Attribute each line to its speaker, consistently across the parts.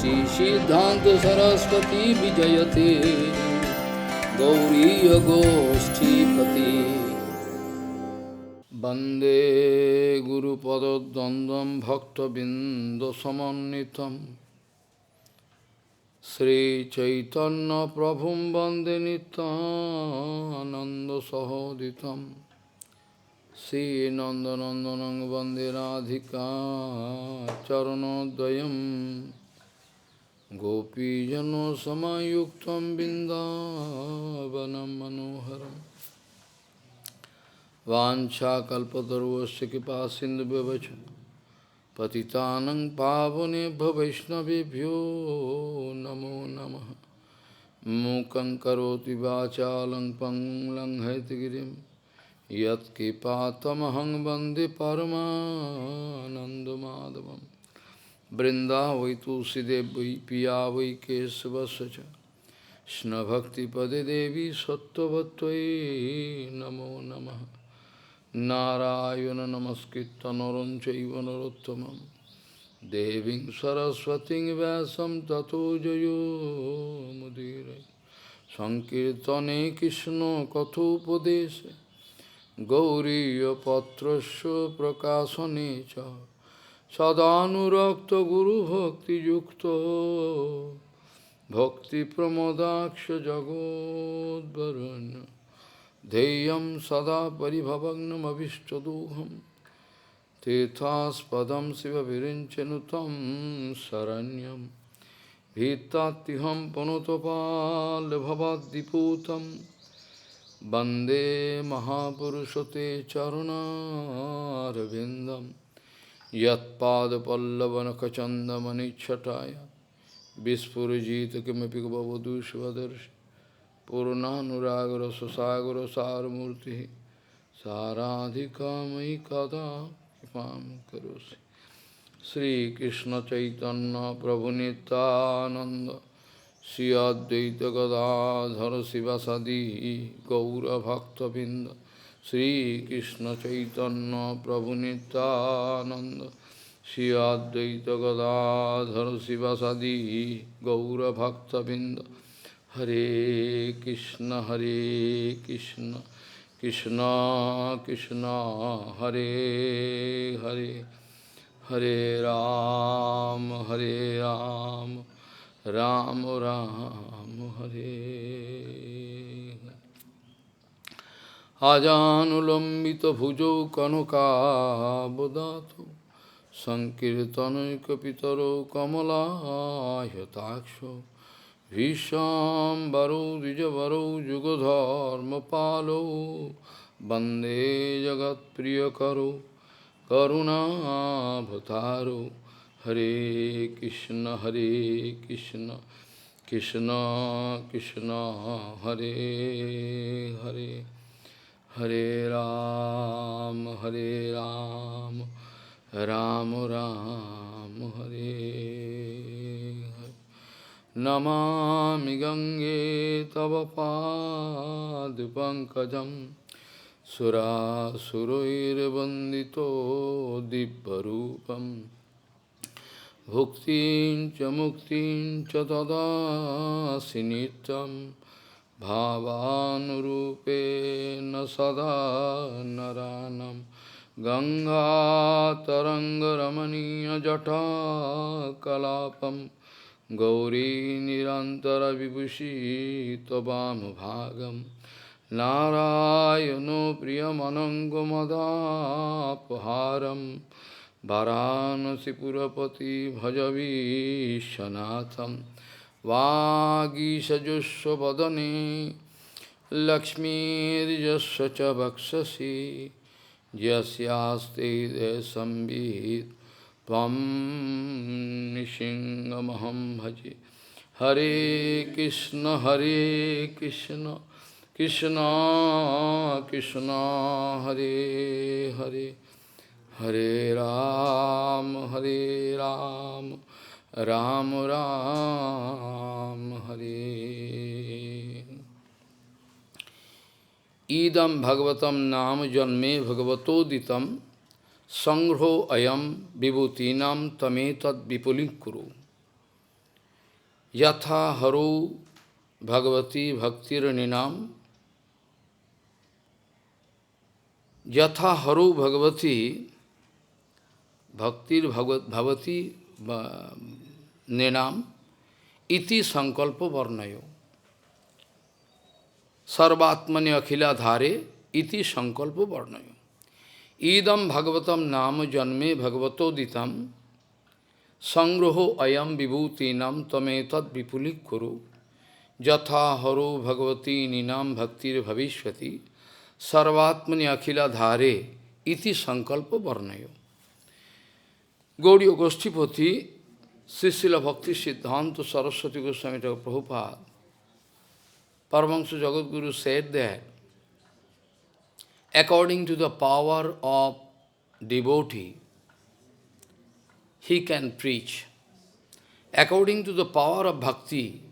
Speaker 1: सिद्धांत सरस्वती विजयते गौरीय गोष्ठीपति वंदे गुरुपद्वंद्वं भक्तबिंदसमन्वितं श्री चैतन्य प्रभुं वंदे नित्यानंदसहोदितं श्री नंदनंदनं वंदे राधिका चरणोदयं गोपीजनसमायुक्तं बिन्दावनं मनोहरम् वाञ्छाकल्पतरुश्च कृपासिन्धुभ्यश्च पतितानं पावनेभ्यो वैष्णवेभ्यो नमो नमः। मूकं करोति वाचालं पङ्गुं लङ्घयितगिरिं यत्कृपातमहं वन्दे परमानन्दमाधवं। वृन्दावै तुलसीदेव वै पिया वै केशवस्य च कृष्णभक्तिपदे देवी सत्त्ववत्त्वयि नमो नमः। नारायण नमस्कृत्य नरं चैव नरोत्तमं देवीं सरस्वतीं व्यासं ततो जयो मुदीरये। संकीर्तने कृष्ण कथोपदेशे गौरीयपत्रस्य प्रकाशने च सदानुरक्त गुरुभक्तियुक्तो भक्तिप्रमोदाक्ष जगोद्वरुण्य ध्येयं सदा परिभवग्नमभिष्टदोहं तीर्थास्पदं शिवविरिञ्चनुतं शरण्यं भीतात्तिहं पुनतपाल्भवाद्दिपूतं वन्दे महापुरुषते चरणारविन्दं यत्पादपल्लवनखचन्दमनिच्छटाय विस्फुरजित किमपि भवदुष्वदर्शि पूर्णानुरागर सुसागर सारमूर्ति साराधिका मयि कदा कृपां करोसि। श्रीकृष्ण चैतन्य प्रभु नित्यानंद श्री अद्वैत गदाधर शिवासादि गौरभक्तबिंद। श्रीकृष्ण चैतन्य प्रभु नित्यानंद श्री अद्वैत गदाधर शिवासादि गौरभक्तबिंद। हरे कृष्ण कृष्ण कृष्ण हरे हरे हरे राम राम राम हरे। आजानुलंबित भुजौ कनकाबदातु संकीर्तनैकपितरो कमलायताक्षो विश्वाम्बरो द्विजवरो युगधर्मपालो वन्दे जगत्प्रियकरो करुणाभतारो। हरे कृष्ण कृष्ण कृष्ण हरे हरे हरे राम राम राम हरे हरे। नमामि गंगे तव पादपङ्कजं सुरासुरैर्वन्दितो दिव्यरूपं भुक्तिं च मुक्तिं च ददासि नित्यं भावानुरूपेण सदा नरानं। गङ्गातरङ्गरमणीयजटाकलापं गौरी निरन्तरविभूषी त्ववामभागं। नारायणो प्रियमनङ्गमदापहारं वाराणसीपुरपति भजवीशनाथं। वागीशजुष्वदने लक्ष्मीर्यस्य च वक्षसि यस्यास्ते संवित् त्वं नृसिंहमहं भजे। हरे कृष्ण कृष्ण कृष्ण हरे हरे हरे राम राम राम हरे। ईदं भगवतं नाम जन्मे भगवतोदितं संग्रहो अयम विभूतीनां तमेतद् विपुलीकुरु। Yatha haru bhagavati bhaktir ninam. Yatha haru bhagavati bhaktir bhavati ninam iti sankalpa varnayo. Sarvatmani akhila dhare iti sankalpa varnayo. Idam bhagavatam nama janme bhagavato ditam sangroho ayam vibhutinam tametad vipulik kuru jatha haro bhagavati ninam bhaktir bhavishvati sarvatmani akhila dhare iti sankalpa varnayo. Gauriya Goshtipati, Srila Bhakti Siddhanta Saraswati Goswami Prabhupada, Paramahansa Jagadguru said that according to the power of devotee, he can preach. According to the power of bhakti,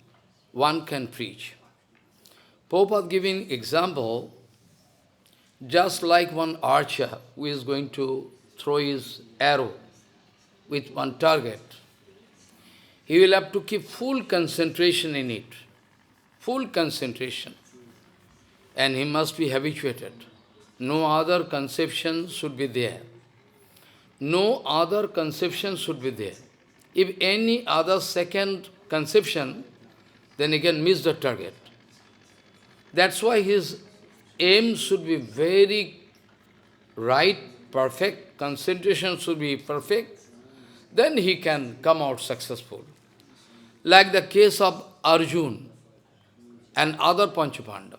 Speaker 1: one can preach. Prabhupada giving example, just like one archer who is going to throw his arrow with one target. He will have to keep full concentration in it. Full concentration. And he must be habituated. No other conception should be there. No other conception should be there. If any other second conception, then he can miss the target. That's why his aim should be very right, perfect, concentration should be perfect, then he can come out successful. Like the case of Arjun and other Panchapandava.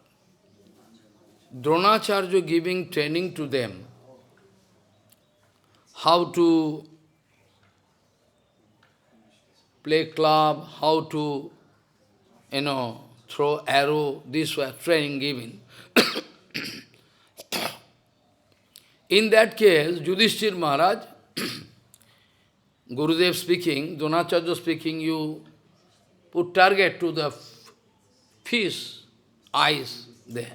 Speaker 1: Dronacharya giving training to them, how to play club, how to, throw arrow, this was training given. In that case, Yudhishthir Maharaj, Gurudev speaking, Dronacharya speaking, you put target to the fish, eyes there.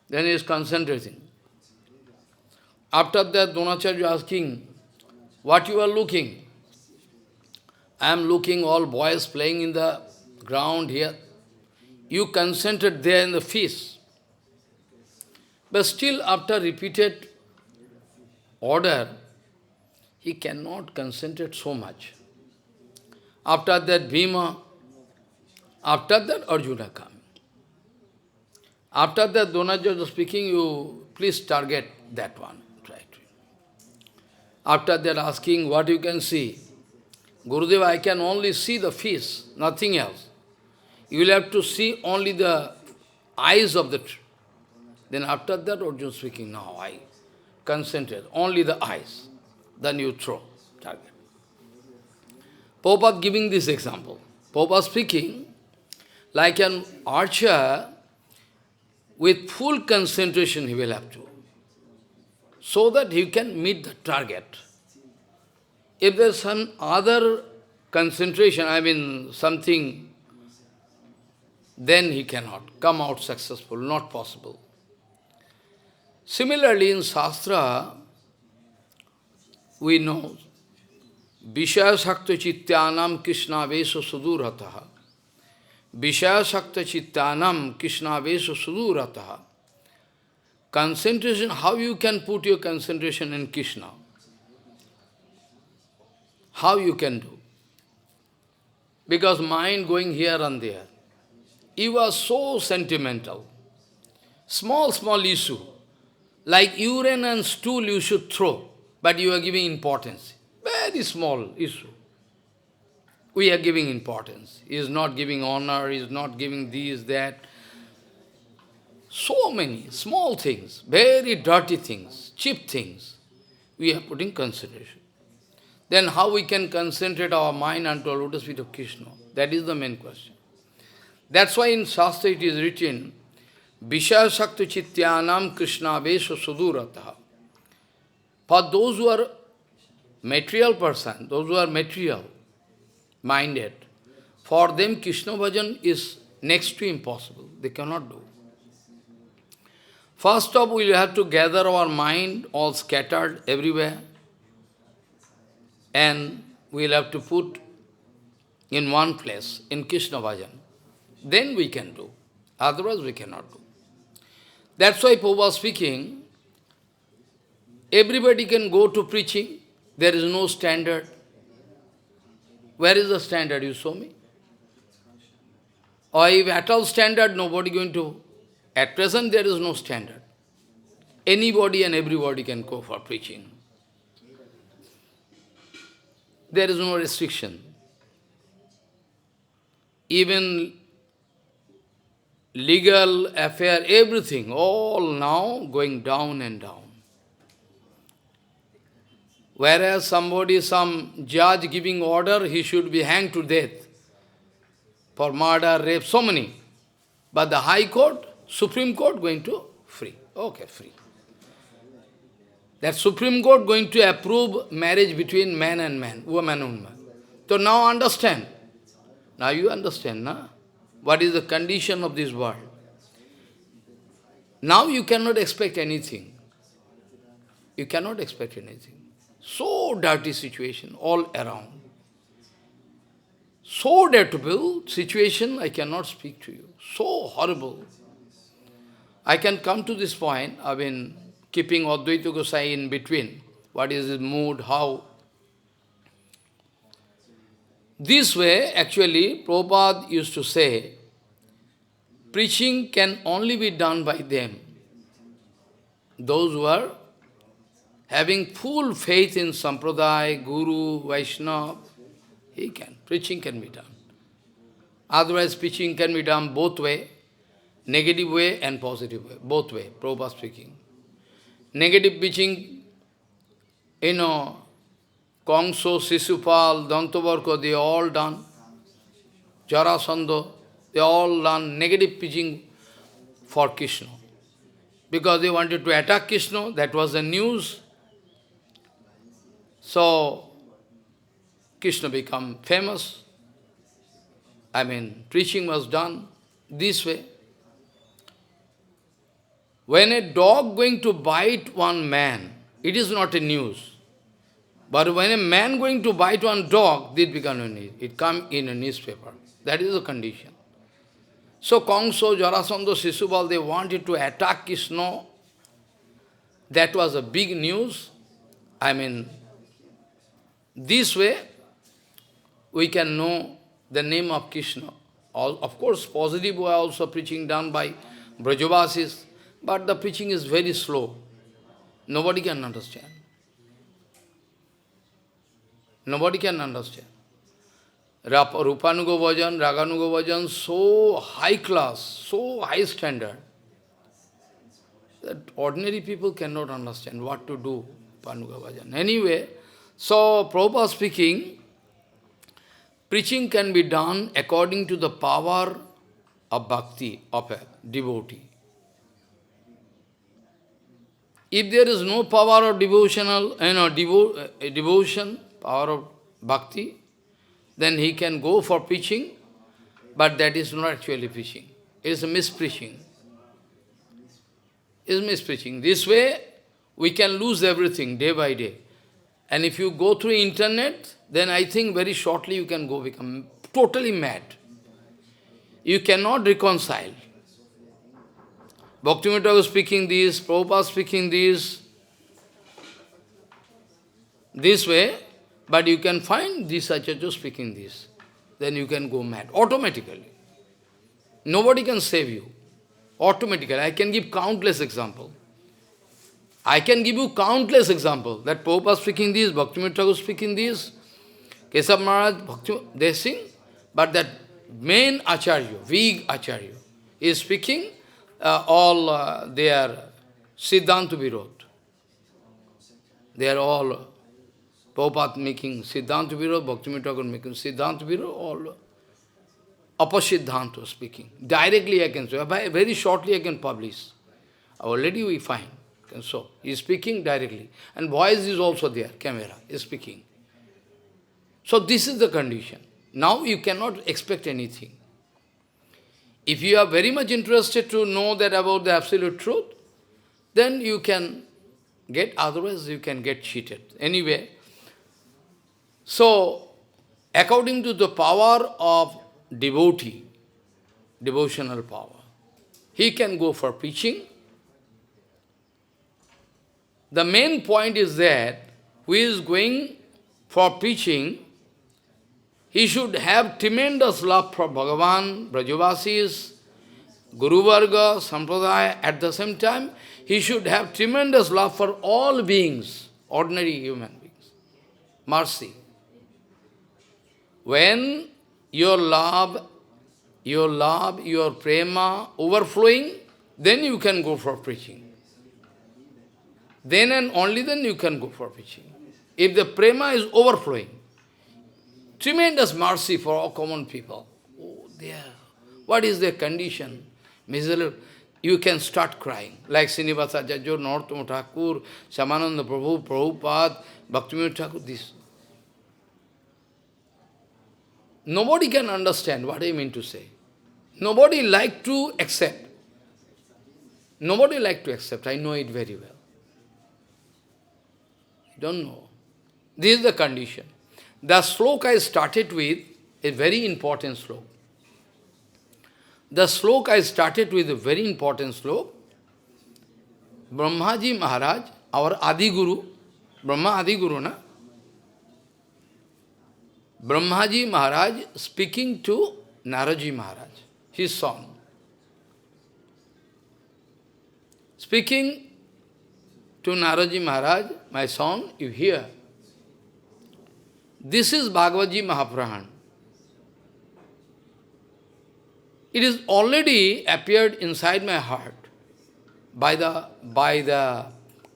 Speaker 1: Then he is concentrating. After that, Dronacharya asking, what you are looking? I am looking all boys playing in the ground here. You concentrate there in the fish. But still, after repeated order, he cannot concentrate so much. After that, Bhima, after that, Arjuna coming. After that, Dronacharya speaking, you please target that one. Right. After that, asking what you can see. Gurudev, I can only see the fish, nothing else. You will have to see only the eyes of the tree. Then after that, Arjuna speaking, now I concentrate, only the eyes. Then you throw, target. Prabhupada giving this example. Prabhupada speaking, like an archer, with full concentration he will have to, so that he can meet the target. If there is some other concentration, something, then he cannot come out successful, not possible. Similarly, in Shastra, we know, Vishaya Sakta Chityanam Krishna Vesha Sudurataha. Vishaya Sakta Chityanam Krishna Vesha Sudurataha. Concentration, how you can put your concentration in Krishna? How you can do? Because mind going here and there. You are so sentimental. Small, small issue. Like urine and stool you should throw, but you are giving importance. Very small issue. We are giving importance. He is not giving honor, he is not giving this, that. So many small things, very dirty things, cheap things, we are putting consideration. Then how we can concentrate our mind unto a lotus feet of Krishna? That is the main question. That's why in Shastra it is written, Vishaya Sakta Chityanam Krishna Vesha Sudurataha. For those who are material person, those who are material minded, for them Krishna bhajan is next to impossible. They cannot do. First off, we will have to gather our mind all scattered everywhere, and we will have to put in one place, in Krishna Bhajan. Then we can do. Otherwise we cannot do. That's why Prabhupada was speaking, everybody can go to preaching. There is no standard. Where is the standard? You show me. Or if at all standard, nobody going to. At present there is no standard. Anybody and everybody can go for preaching. There is no restriction. Even legal affair, everything, all now going down and down. Whereas somebody, some judge giving order, he should be hanged to death for murder, rape, so many. But the High Court, Supreme Court going to free. Okay, free. That Supreme Court going to approve marriage between man and man, woman and woman. So now understand. Now you understand, na? What is the condition of this world? Now you cannot expect anything. You cannot expect anything. So dirty situation all around. So detestable situation, I cannot speak to you. So horrible. I can come to this point, I mean, keeping Advaita Goswami in between. What is his mood, how? This way, actually, Prabhupada used to say, preaching can only be done by them. Those who are having full faith in Sampradaya, Guru, Vaishnava, he can. Preaching can be done. Otherwise, preaching can be done both way, negative way and positive way, both way, Prabhupada speaking. Negative preaching, Kongso, Sisupal, Dantavarka, they all done. Jarasandha, they all done negative preaching for Krishna. Because they wanted to attack Krishna, that was the news. So, Krishna became famous. I mean, preaching was done this way. When a dog going to bite one man, it is not a news. But when a man going to bite one dog, it become a news. It come in a newspaper. That is the condition. So Kongso, Jarasandha, Sisubal, they wanted to attack Krishna. That was a big news. I mean, this way, we can know the name of Krishna. Of course, positive way also preaching done by Brajavasis, but the preaching is very slow. Nobody can understand. Nobody can understand. Rupanuga Bhajan, Raganuga Bhajan, so high class, so high standard, that ordinary people cannot understand what to do, Rupanuga Bhajan. Anyway, so Prabhupada speaking, preaching can be done according to the power of bhakti, of a devotee. If there is no power of devotional, devotion, power of bhakti, then he can go for preaching, but that is not actually preaching. It is a mispreaching. It is mispreaching. This way, we can lose everything day by day. And if you go through internet, then I think very shortly you can go become totally mad. You cannot reconcile. Bhaktivinoda was speaking this, Prabhupada speaking this way, but you can find this Acharya speaking this. Then you can go mad, automatically. Nobody can save you. Automatically. I can give countless examples. I can give you countless examples. That Prabhupada speaking this, Bhaktivinoda speaking this, Kesab Maharaj, they sing, but that main Acharya, big Acharya, is speaking all their Siddhanta Virod. They are all Prabhupada making Siddhanta Virod, Bhaktivinoda making Siddhanta Virod, all Apasiddhanta speaking. Directly I can say, very shortly I can publish. Already we find. So, he is speaking directly. And voice is also there, camera is speaking. So this is the condition. Now you cannot expect anything. If you are very much interested to know that about the absolute truth, then you can get, otherwise you can get cheated. Anyway, so according to the power of devotee, devotional power. He can go for preaching. The main point is that who is going for preaching, he should have tremendous love for Bhagavan, Brajavasis, Guru Varga, Sampradaya. At the same time, he should have tremendous love for all beings, ordinary human beings. Mercy. When your love, your prema overflowing, then you can go for preaching. Then and only then you can go for preaching. If the prema is overflowing, tremendous mercy for all common people. Oh, there. What is their condition? Miserable. You can start crying. Like Srinivasa Jajur, Narottam Thakur, Shamananda Prabhu, Prabhupada, Bhaktivinoda Thakur, this. Nobody can understand what I mean to say. Nobody like to accept. Nobody like to accept. I know it very well. I don't know. This is the condition. The sloka I started with a very important sloka. The sloka I started with a very important sloka. Brahmaji Maharaj, our Adi Guru, Brahma Adi Guru, na? Brahmaji Maharaj speaking to Naraji Maharaj, his son. Speaking to Naraji Maharaj, my son, you hear. This is Bhagavad Mahaprabhu. It is already appeared inside my heart by the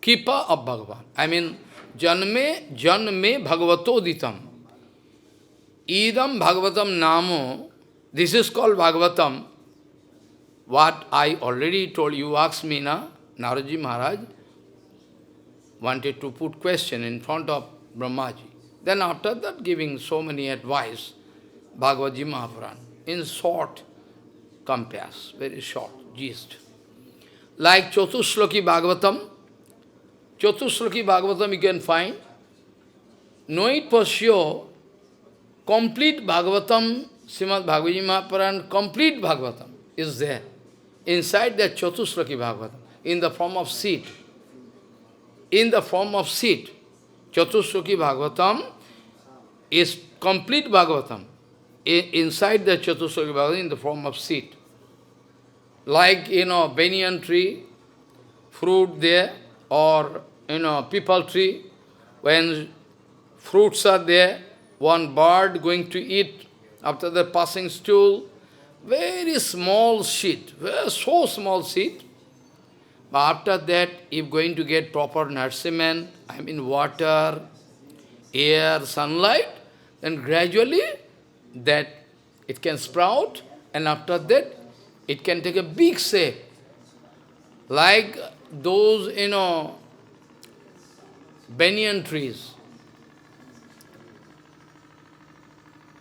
Speaker 1: Kripa of Bhagavan. I mean, Janme Bhagavato Ditam. Idam Bhagavatam Namo. This is called Bhagavatam. What I already told you, asked me, na? Naraji Maharaj wanted to put question in front of Brahmaji. Then after that, giving so many advice, Bhagavad Mahaprabhu, in short compass, very short gist. Like Chatusloki Bhagavatam you can find. Know it for sure, complete Bhagavatam, Srimad Bhagavad Mahaprabhu, complete Bhagavatam is there. Inside that Chatusloki Bhagavatam, in the form of seed. In the form of seed. Chatusloki Bhagavatam is complete Bhagavatam. Inside the Chatusloki Bhagavatam in the form of seed. Like, banyan tree, fruit there, or, peepal tree, when fruits are there, one bird going to eat, after the passing stool, very small seed, so small seed. But after that, if going to get proper nourishment, I mean water, air, sunlight, then gradually that it can sprout, and after that, it can take a big shape. Like those, banyan trees.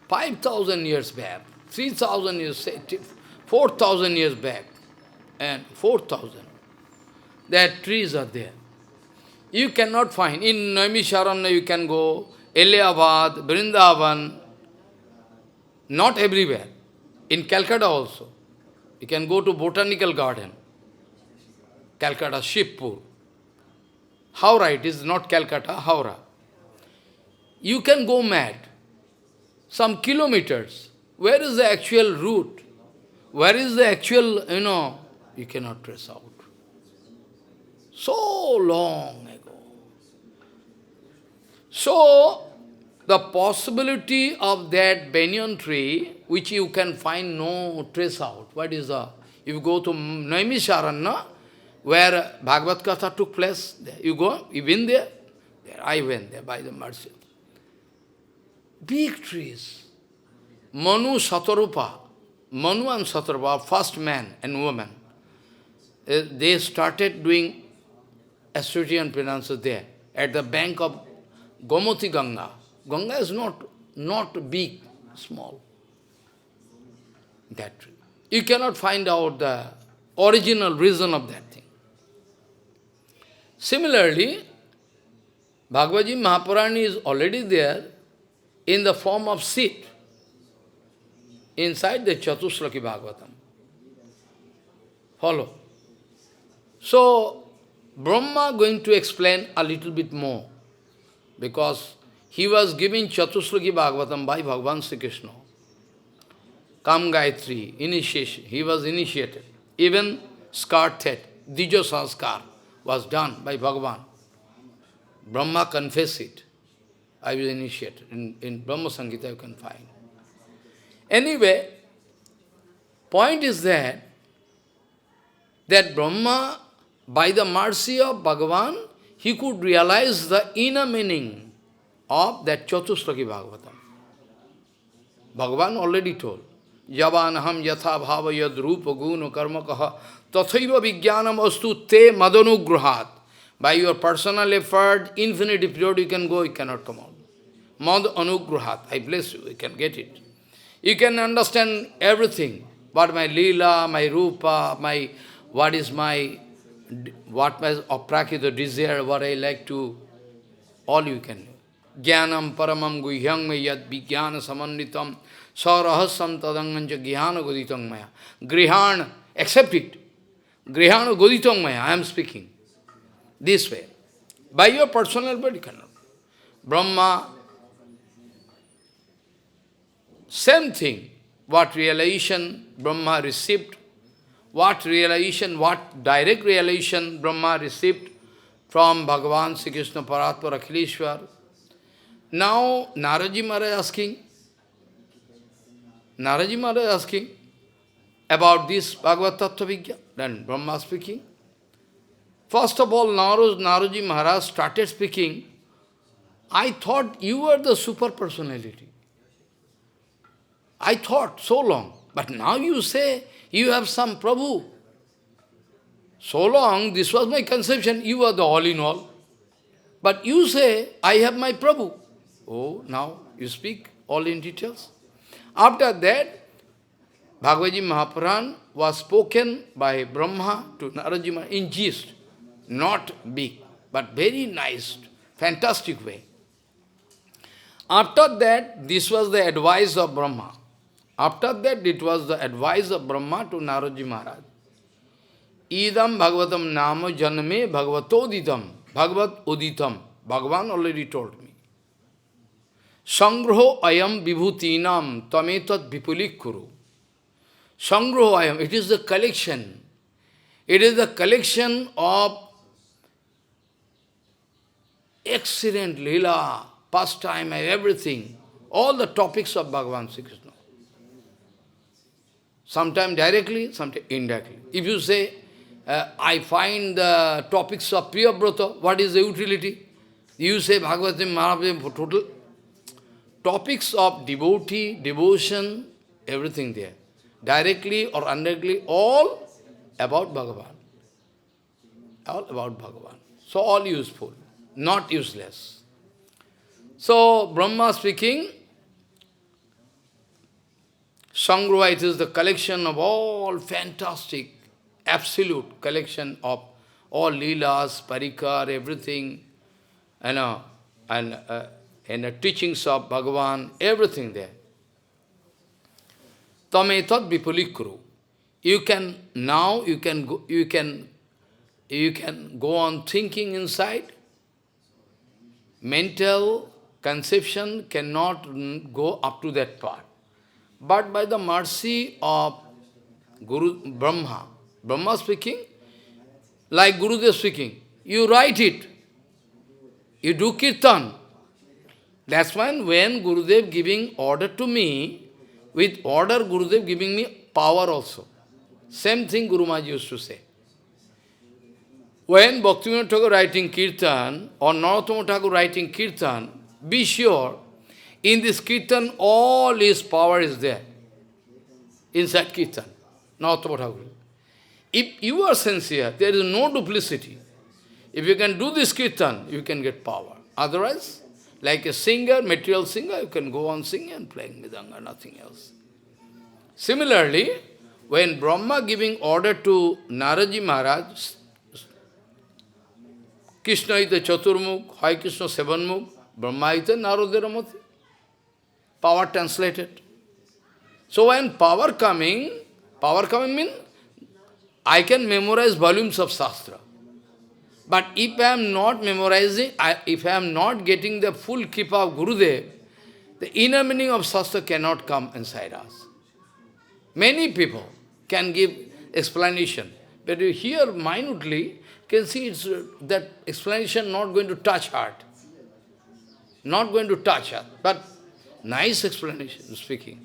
Speaker 1: 5,000 years back, 3,000 years, 4,000 years back, and 4,000. That trees are there. You cannot find. In Naimisharanya you can go, Elihabad, Vrindavan, not everywhere. In Calcutta also. You can go to Botanical Garden, Calcutta, Shivpur. Howrah, it is not Calcutta, Howrah. You can go mad. Some kilometers. Where is the actual route? Where is the actual, you cannot trace out. So long ago. So, the possibility of that banyan tree, which you can find no trace out. What is the... If you go to Naimisharanya, where Bhagavad Katha took place, there you go, you been there? There, I went there by the mercy. Big trees. Manu and Satarupa, first man and woman, they started doing Assyrian penances there, at the bank of Gomati Ganga. Ganga is not big, small. That tree. You cannot find out the original reason of that thing. Similarly, Bhagavad Mahaprabhu is already there in the form of seed inside the Chatushlaki Bhagavatam. Follow. So, Brahma going to explain a little bit more, because he was giving Chatushlaki Bhagavatam by Bhagavan Sri Krishna. Kam Gayatri, initiation, he was initiated. Even skirt head, Dijo Sanskar was done by Bhagavan. Brahma confessed it. I was initiated. In Brahma Samhita you can find. Anyway, point is that Brahma, by the mercy of Bhagavan, he could realize the inner meaning of that Chatushlaki Bhagavatam. Bhagavan already told, Yavanaham yatha bhava yad rupa guna karma kaha tathaiva vijnanam astu te madanugrahat. By your personal effort, infinity period you can go, you cannot come out. Mad anugrahat, I bless you, you can get it. You can understand everything. What my lila, my rupa, what my aprakita desire, what I like to, all you can do. Jnanam paramam guhyang me yad vijnana samanditam sarahasam tadanganja gyana goditang maya. Grihana, accept it. Grihana goditang maya, I am speaking. This way. By your personal body cannot. Brahma, same thing. What realization Brahma received, what direct realization Brahma received from Bhagavan Sri Krishna Paratmara Akhileshwar. Now Naraji Maharaj asking about this Bhagavad Tattva Vigyan. Then Brahma speaking. First of all, Naraji Maharaj started speaking. I thought you were the super personality. I thought so long. But now you say you have some Prabhu. So long, this was my conception, you are the all-in-all. But you say, I have my Prabhu. Oh, now you speak all in details. After that, Bhagavad Mahapuran was spoken by Brahma to Naraji Maharaj in gist. Not big, but very nice, fantastic way. After that, this was the advice of Brahma. After that, it was the advice of Brahma to Naraji Maharaj. Idam Bhagavatam Nama Janame Bhagavatoditam Bhagavat Uditam. Bhagavan already told me. Sangraho ayam vibhutinam tametat vipulikuru. Sangraho ayam, it is the collection. It is the collection of excellent lila, pastime, everything. All the topics of Bhagavan Sri Krishna. Sometimes directly, sometimes indirectly. If you say, I find the topics of Priyabrata, what is the utility? You say Bhagavatam Mahaprabhu, total topics of devotee, devotion, everything there. Directly or indirectly, all about Bhagavan. All about Bhagavan. So all useful, not useless. So Brahma speaking, Sangrava, it is the collection of all fantastic, absolute collection of all leelas, parikar, everything, and the teachings of Bhagavan, everything there. Tametat vipulikuru. You can go on thinking inside. Mental conception cannot go up to that part. But by the mercy of Guru Brahma speaking, like Gurudev speaking, you write it, you do kirtan. That's when Gurudev giving order to me, with order Gurudev giving me power also. Same thing Guru Maharaj used to say. When Bhaktivinoda Thakur writing kirtan, or Narottama Thakur writing kirtan, be sure, in this kirtan, all his power is there. Inside kirtan, Narottama Thakur. If you are sincere, there is no duplicity. If you can do this kirtan, you can get power. Otherwise, like a singer, material singer, you can go on singing and playing mridanga, nothing else. Similarly, when Brahma giving order to Naraji Maharaj, Krishna ita Chaturmukh, Hare Krishna Sevanmukh, Brahma ita Naroderamati. Power translated. So when power coming means I can memorize volumes of Shastra. But if I am not memorizing, if I am not getting the full Kripa of Gurudev, the inner meaning of Shastra cannot come inside us. Many people can give explanation, but you hear minutely, can see it's, that explanation not going to touch heart. Not going to touch heart, but nice explanation speaking.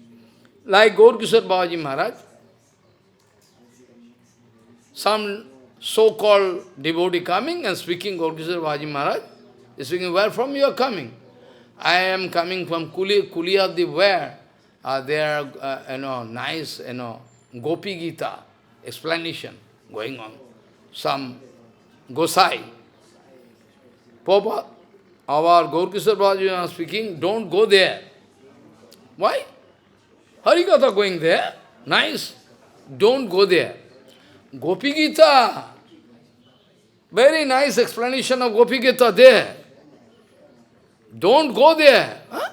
Speaker 1: Like Gaur Kishore Babaji Maharaj, some so-called devotee coming and speaking, Gaur Kishore Babaji Maharaj is speaking, where from you are coming? I am coming from Kuli of the where? There are, nice, Gopi Gita explanation going on. Some Gosai. Papa, our Gaur Kishore Babaji is speaking, don't go there. Why? HariKatha going there, nice. Don't go there. Gopi Gita, very nice explanation of Gopi Gita there. Don't go there. Huh?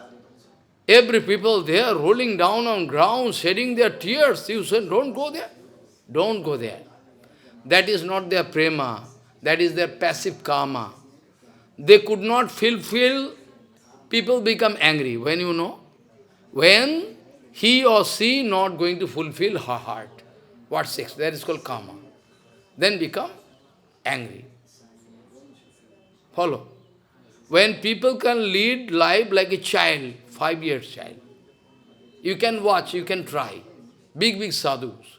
Speaker 1: Every people there rolling down on ground, shedding their tears. You say, don't go there. Don't go there. That is not their prema. That is their passive karma. They could not fulfill, people become angry. When you know, when he or she not going to fulfill her heart. What sex? That is called karma. Then become angry. Follow. When people can lead life like a child, 5-year child, you can watch, you can try. Big sadhus,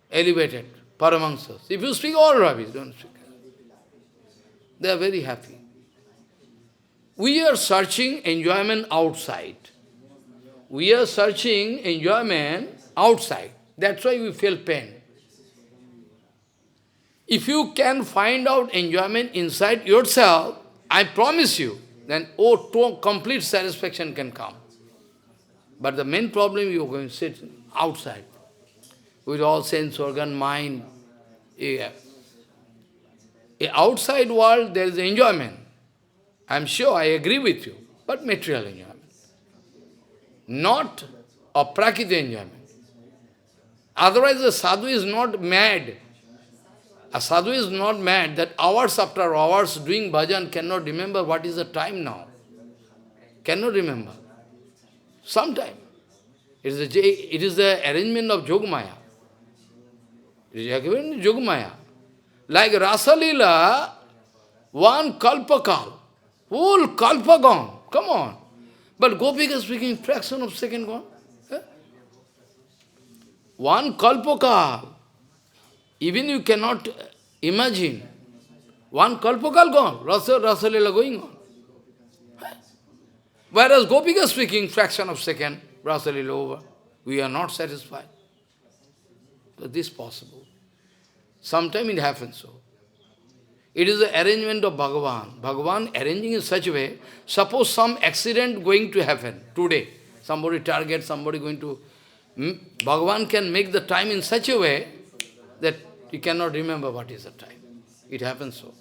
Speaker 1: elevated, paramahamsas. If you speak all rubbish, don't speak. They are very happy. We are searching enjoyment outside. We are searching enjoyment outside. That's why we feel pain. If you can find out enjoyment inside yourself, I promise you, then complete satisfaction can come. But the main problem, you are going to sit outside, with all sense organ, mind. Yeah. In outside world, there is enjoyment. I am sure, I agree with you, but material enjoyment. Not a prakriti enjoyment. Otherwise, the sadhu is not mad. A sadhu is not mad that hours after hours doing bhajan cannot remember what is the time now. Cannot remember. Sometime. It is the arrangement of Yogamaya. It is arrangement of Yogamaya. Like Rasa Leela, one kalpakal, whole kalpa gone. Come on. But Gopika is speaking fraction of second gone. One kalpakal. Even you cannot imagine. One kalpakal gone. Rasa Leela going on. Whereas Gopika speaking fraction of second, Rasa Leela over. We are not satisfied. So this is possible. Sometime it happens so. It is the arrangement of Bhagavan. Bhagavan arranging in such a way, suppose some accident going to happen today, somebody target, somebody going to... Bhagavan can make the time in such a way that you cannot remember what is the time. It happens so.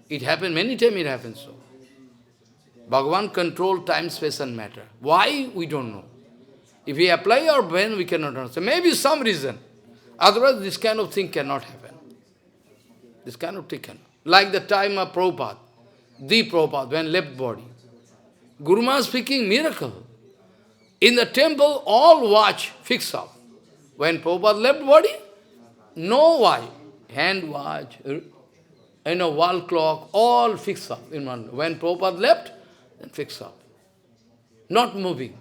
Speaker 1: It happened, many times it happens so. Bhagavan control time, space and matter. Why? We don't know. If we apply our brain, we cannot understand. Maybe some reason. Otherwise, this kind of thing cannot happen. This kind of thing cannot. Like the time of Prabhupada, the Prabhupada, when left body. Guru Maharaj speaking miracle. In the temple, all watch fixed up. When Prabhupada left body, no watch. Hand watch, wall clock, all fixed up in one. When Prabhupada left, then fixed up. Not moving.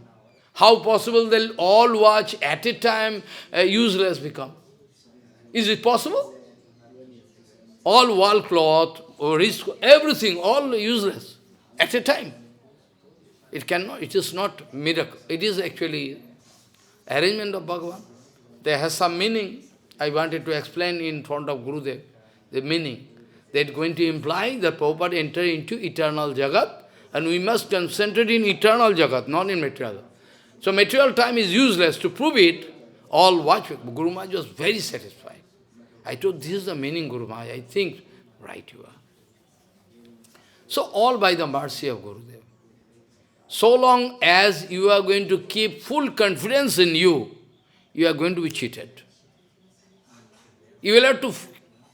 Speaker 1: How possible they'll all watch at a time, useless become? Is it possible? All wall cloth, or wrist, everything, all useless at a time. It cannot, it is not miracle. It is actually arrangement of Bhagavan. There has some meaning. I wanted to explain in front of Gurudev the meaning. That going to imply that Prabhupada enter into eternal Jagat, and we must concentrate in eternal Jagat, not in material. So material time is useless. To prove it, all watch. Guru Maharaj was very satisfied. I told, this is the meaning, Guru Maharaj. I think, right you are. So all by the mercy of Gurudev. so long as you are going to keep full confidence in you, you are going to be cheated. You will have to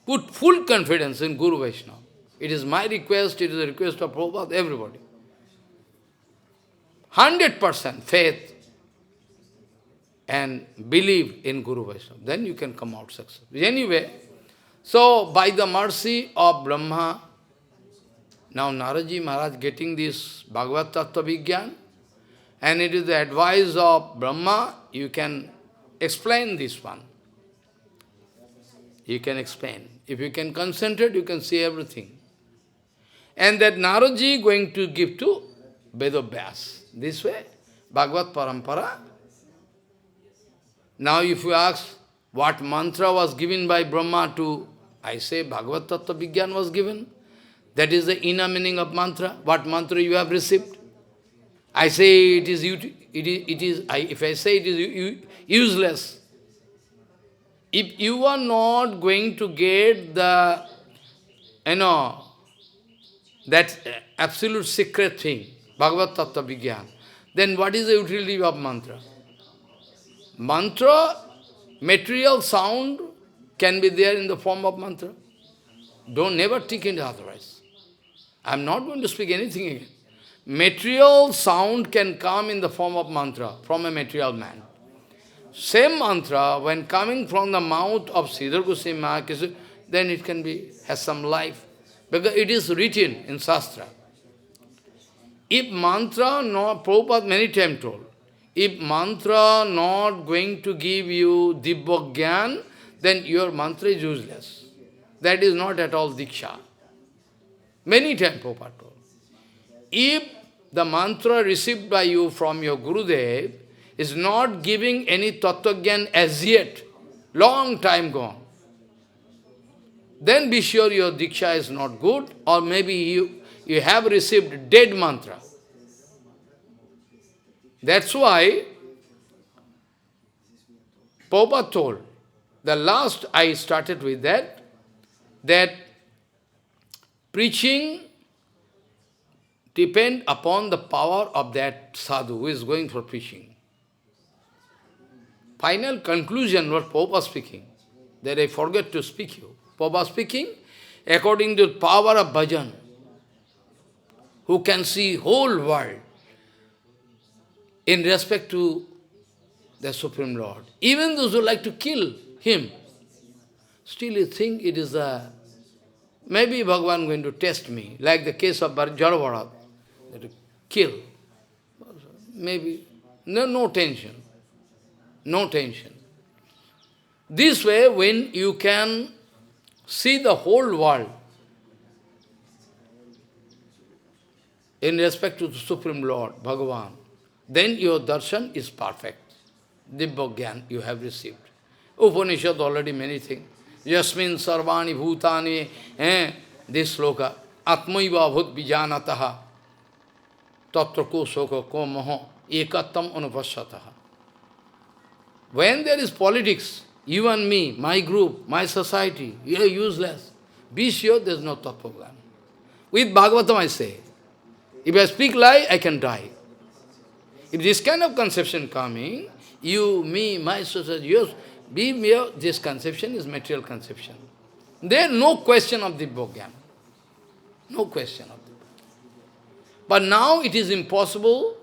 Speaker 1: put full confidence in Guru Vaishnava. It is my request, it is a request of Prabhupada, everybody. 100% faith and believe in Guru Vaishnava. Then you can come out successful. Anyway, so by the mercy of Brahma, now Naraji Maharaj getting this Bhagavad Tattva Vigyan, and it is the advice of Brahma, you can explain this one. You can explain. If you can concentrate, you can see everything. And that Naraji going to give to Vedabhyas. This way, Bhagavad Parampara. Now if you ask, what mantra was given by Brahma to, I say Bhagavad Tattva Vigyan was given. That is the inner meaning of mantra. What mantra you have received? I say it is if I say it is useless. If you are not going to get the, that absolute secret thing, Bhagavad Tattva Vigyan, then what is the utility of mantra? Mantra, material sound can be there in the form of mantra. Don't never think it otherwise. I am not going to speak anything again. Material sound can come in the form of mantra from a material man. Same mantra, when coming from the mouth of Sridhar Goswami Maharaj, then it can be, has some life. Because it is written in Shastra. If mantra, not, Prabhupada many times told, if mantra not going to give you Dibba Gyan, then your mantra is useless. That is not at all Diksha. Many times Prabhupada told. If the mantra received by you from your Gurudev is not giving any Tattva Gyan as yet, long time gone, then be sure your Diksha is not good, or maybe you have received dead mantra. That's why Prabhupada told, the last I started with that preaching depends upon the power of that sadhu who is going for preaching. Final conclusion what Prabhupada speaking, that I forget to speak you. Prabhupada speaking, according to the power of bhajan, who can see whole world in respect to the Supreme Lord. Even those who like to kill him, still you think it is a, maybe Bhagavan going to test me, like the case of Jarabharat, that kill. Maybe, no tension. No tension. This way, when you can see the whole world in respect to the Supreme Lord, Bhagavan, then your darshan is perfect. Dibba Gyan you have received. Upanishad already many things. Yasmin sarvani bhutani, this sloka, atmaiva bhut vijanataha, tatra ko soka ko moho, ekattam anupasyataha. When there is politics, you and me, my group, my society, you are useless. Be sure there is no tattva gyan. With Bhagavatam I say, if I speak lie, I can die. If this kind of conception coming, you, me, my society, yours, be mere, this conception is material conception. There is no question of Dibba Gyan. No question of Dibba. But now it is impossible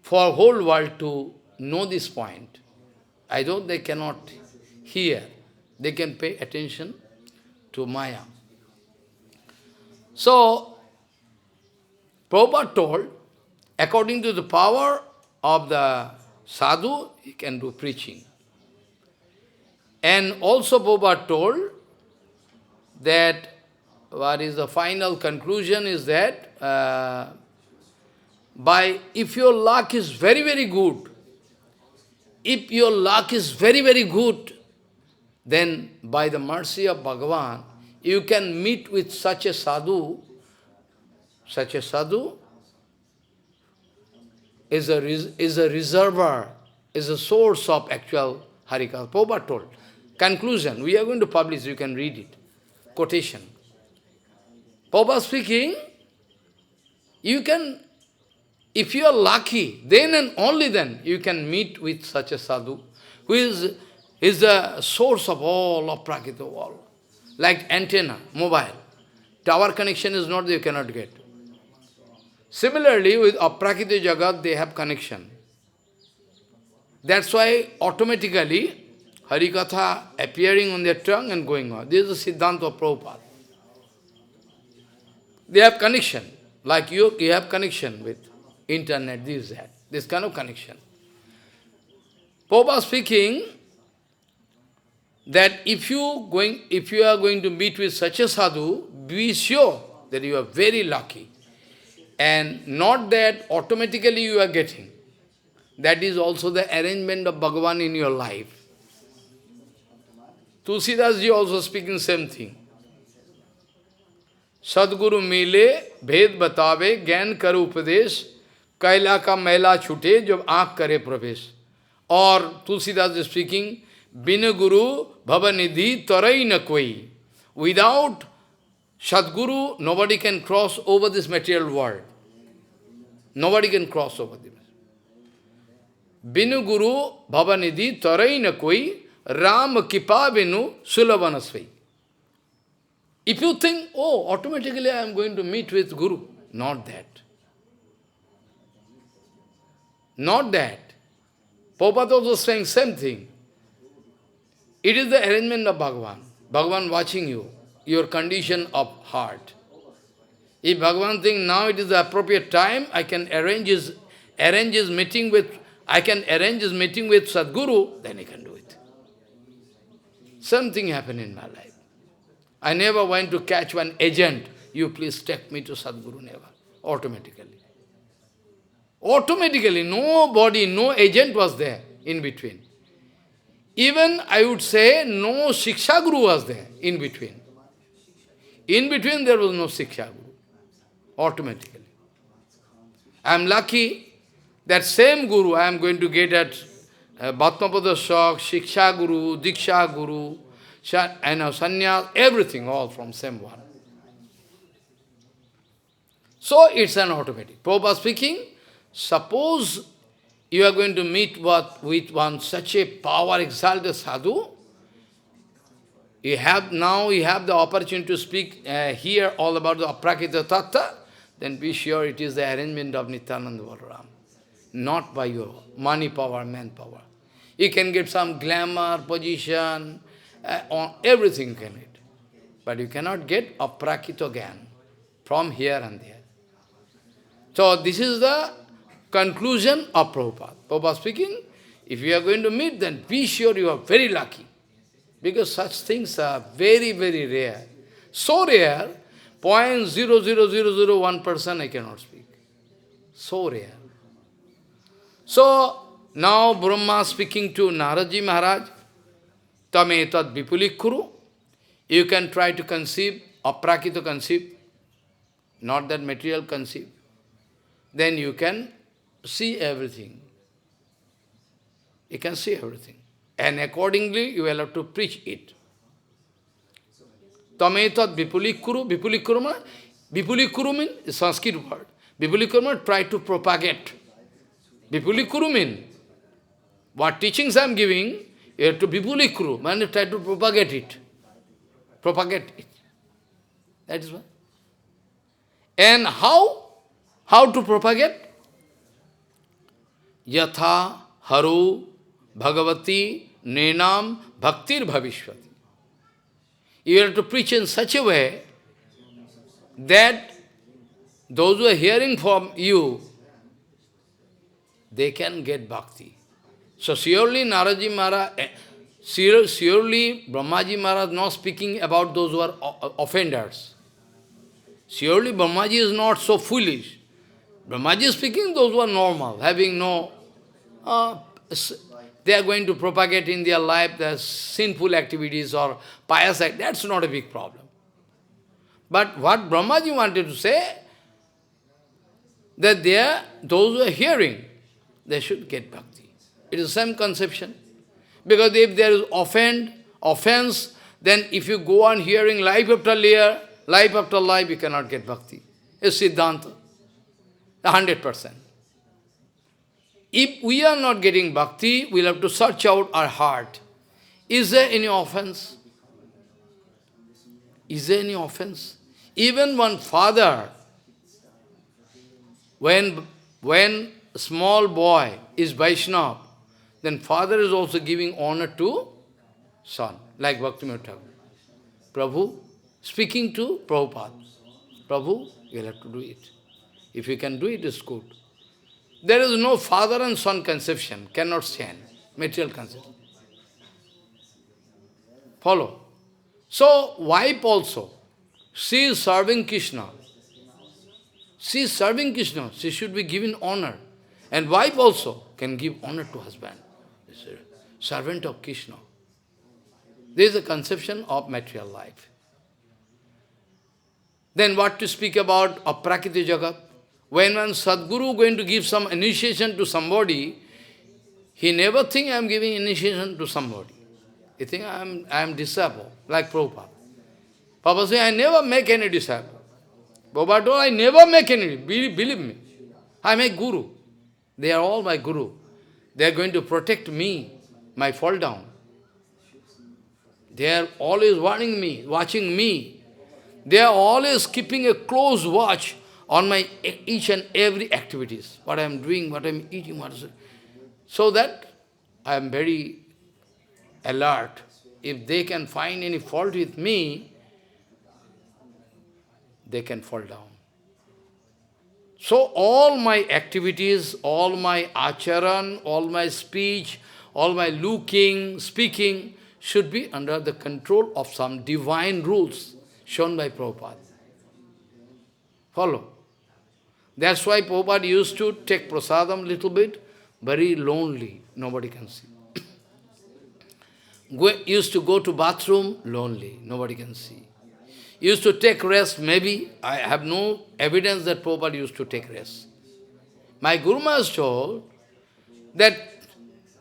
Speaker 1: for whole world to know this point. I don't, they cannot hear. They can pay attention to Maya. So, Prabhupada told, according to the power of the sadhu, he can do preaching. And also Prabhupada told that, what is the final conclusion is that, if your luck is very, very good, if your luck is very, very good, then by the mercy of Bhagavan, you can meet with such a sadhu is a reservoir, is a source of actual Harikatha. Prabhupada told. Conclusion, we are going to publish, you can read it. Quotation. Prabhupada speaking, you can if you are lucky, then and only then you can meet with such a sadhu, who is the source of all of Prakriti world. Like antenna, mobile. Tower connection is not, you cannot get. Similarly, with Aprakriti Jagat, they have connection. That's why automatically Harikatha appearing on their tongue and going on. This is the Siddhanta of Prabhupada. They have connection. Like you have connection with internet, this kind of connection. Prabhupada speaking that if you are going to meet with such a sadhu, be sure that you are very lucky. And not that automatically you are getting. That is also the arrangement of Bhagavan in your life. Tulsidas ji also speaking same thing. Sadguru mile, bhed batave, gyan kar upadesh, kaila ka maila chute, jab aankh kare pravesh. Or Tulsidas is speaking, Bina Guru bhavanidhi tarai na koi. Without Sadguru, nobody can cross over this material world. Nobody can cross over this. Binu Guru bhavanidhi tarai na koi, Ram kipa binu sulabhanasvai. If you think, oh, automatically I am going to meet with Guru. Not that. Not that. Prabhupada also saying same thing. It is the arrangement of Bhagavan. Bhagavan watching you, your condition of heart. If Bhagavan thinks now it is the appropriate time, I can arrange his meeting with Sadguru, then he can do it. Something happened in my life. I never went to catch one agent, you please take me to Sadguru, never. Automatically. Automatically, nobody, no agent was there in between. Even, I would say, no Shiksha Guru was there in between. In between, there was no Shiksha Guru. Automatically. I am lucky that same Guru I am going to get at Bhatmapada Shok, Shiksha Guru, Diksha Guru, Sannyas, everything, all from same one. So, it's an automatic. Prabhupada speaking, suppose you are going to meet with one such a power exalted sadhu, you have the opportunity to speak here all about the Aprakrita Tattva, then be sure it is the arrangement of Nityananda Balaram, not by your money power, manpower. You can get some glamour, position, everything you can get. But you cannot get Aprakrita Gyan from here and there. So this is the conclusion of Prabhupada. Prabhupada speaking, if you are going to meet, then be sure you are very lucky. Because such things are very, very rare. So rare, 0.00001% I cannot speak. So rare. So, now Brahma speaking to Naraji Maharaj, Tame tad vipulikuru. You can try to conceive, Aprakrita conceive, not that material conceive. Then you can see everything. You can see everything. And accordingly, you will have to preach it. Tametat vipulikuru. Vipulikuru means a Sanskrit word. Vipulikuru means try to propagate. Vipulikuru means what teachings I am giving, you have to vipulikuru, means try to propagate it. Propagate it. That is what. And how? How to propagate? Yatha haru bhagavati nenam bhaktir bhavishvati. You have to preach in such a way that those who are hearing from you, they can get bhakti. So surely Naraji Maharaj, surely Brahmaji Maharaj not speaking about those who are offenders. Surely Brahmaji is not so foolish. Brahmaji is speaking those who are normal, having no... they are going to propagate in their life the sinful activities or pious activities. That's not a big problem. But what Brahmaji wanted to say, that those who are hearing, they should get bhakti. It is the same conception. Because if there is offense, then if you go on hearing life after life, you cannot get bhakti. It's Siddhanta, 100%. If we are not getting bhakti, we'll have to search out our heart. Is there any offense? Is there any offense? Even one father, when a small boy is Vaishnava, then father is also giving honor to son, like Bhaktivinoda Thakur. Prabhu, speaking to Prabhupada, Prabhu, you'll have to do it. If you can do it, it's good. There is no father and son conception, cannot stand, material conception. Follow. So, wife also, she is serving Krishna. She is serving Krishna, she should be given honor. And wife also can give honor to husband. This is a servant of Krishna. This is the conception of material life. Then what to speak about Aprakriti Jagat? When one Sadguru going to give some initiation to somebody, he never think I am giving initiation to somebody. He think I am disciple, like Prabhupada. Prabhupada says, I never make any disciple. Prabhupada told, I never make any, believe me. I make guru. They are all my guru. They are going to protect me, my fall down. They are always warning me, watching me. They are always keeping a close watch on my each and every activities. What I am doing, what I am eating, what is it. So that I am very alert. If they can find any fault with me, they can fall down. So all my activities, all my acharan, all my speech, all my looking, speaking, should be under the control of some divine rules shown by Prabhupada. Follow. That's why Prabhupada used to take prasadam little bit, very lonely, nobody can see. Used to go to bathroom, lonely, nobody can see. Used to take rest, maybe, I have no evidence that Prabhupada used to take rest. My Guru Maharaj told that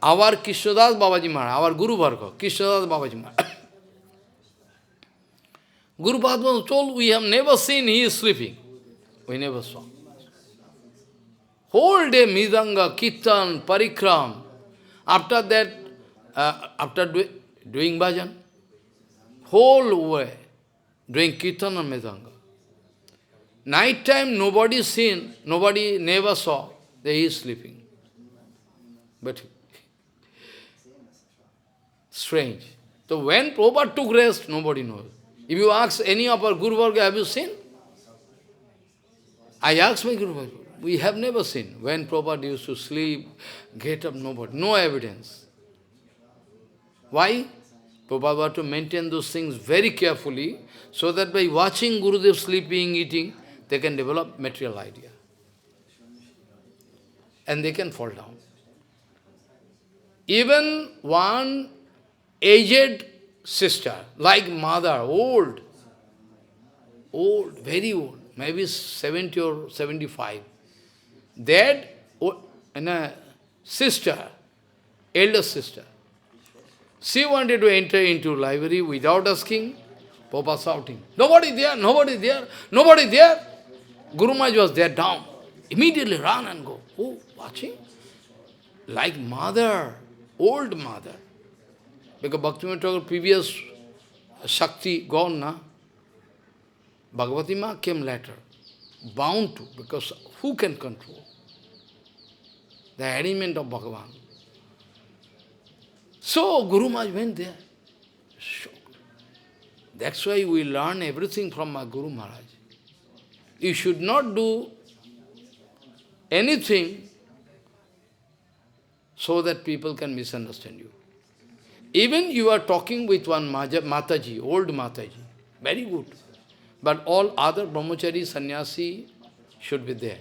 Speaker 1: our Krishnadas Babaji Maharaj, our Guru Varga, Krishnadas Babaji Maharaj, Guru Padma told, we have never seen he is sleeping. We never saw. Whole day Midanga, Kirtan, Parikram. After that, after doing bhajan, whole way doing Kirtan and Midanga. Night time nobody seen, nobody never saw that he is sleeping. But strange. So when Prabhupada took rest, nobody knows. If you ask any of our Guru Varga, have you seen? I asked my Guru Varga, we have never seen. When Prabhupada used to sleep, get up, nobody, no evidence. Why? Prabhupada had to maintain those things very carefully, so that by watching Gurudev sleeping, eating, they can develop material idea. And they can fall down. Even one aged sister, like mother, old, very old, maybe 70 or 75. That and a sister, elder sister, she wanted to enter into library without asking. Papa shouting, nobody there, nobody there, nobody there. Guru Maharaj was there down. Immediately run and go. Oh, watching? Like mother, old mother. Because Bhaktivinoda Thakur previous Shakti gone, na? Bhagavati Ma came later. Bound to, because who can control? The arrangement of Bhagavan. So Guru Maharaj went there. Shocked. That's why we learn everything from our Guru Maharaj. You should not do anything so that people can misunderstand you. Even you are talking with one Mataji, old Mataji, very good. But all other brahmachari, sannyasi should be there.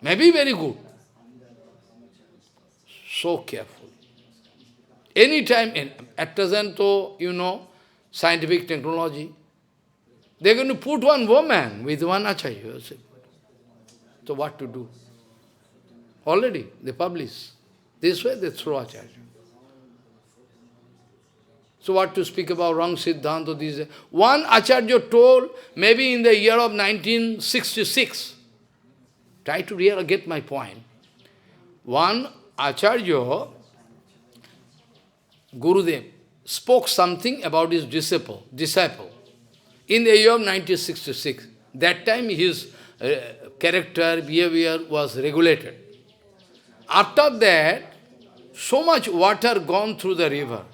Speaker 1: Maybe very good. So careful. Anytime, at present, though, you know, scientific technology, they're going to put one woman with one acharya. So what to do? Already they publish. This way they throw acharya. So what to speak about wrong Siddhanta? This one acharya told, maybe in the year of 1966, try to really get my point. one Acharya, Gurudev, spoke something about his disciple in the year of 1966. That time his character, behavior was regulated. After that, so much water gone through the river.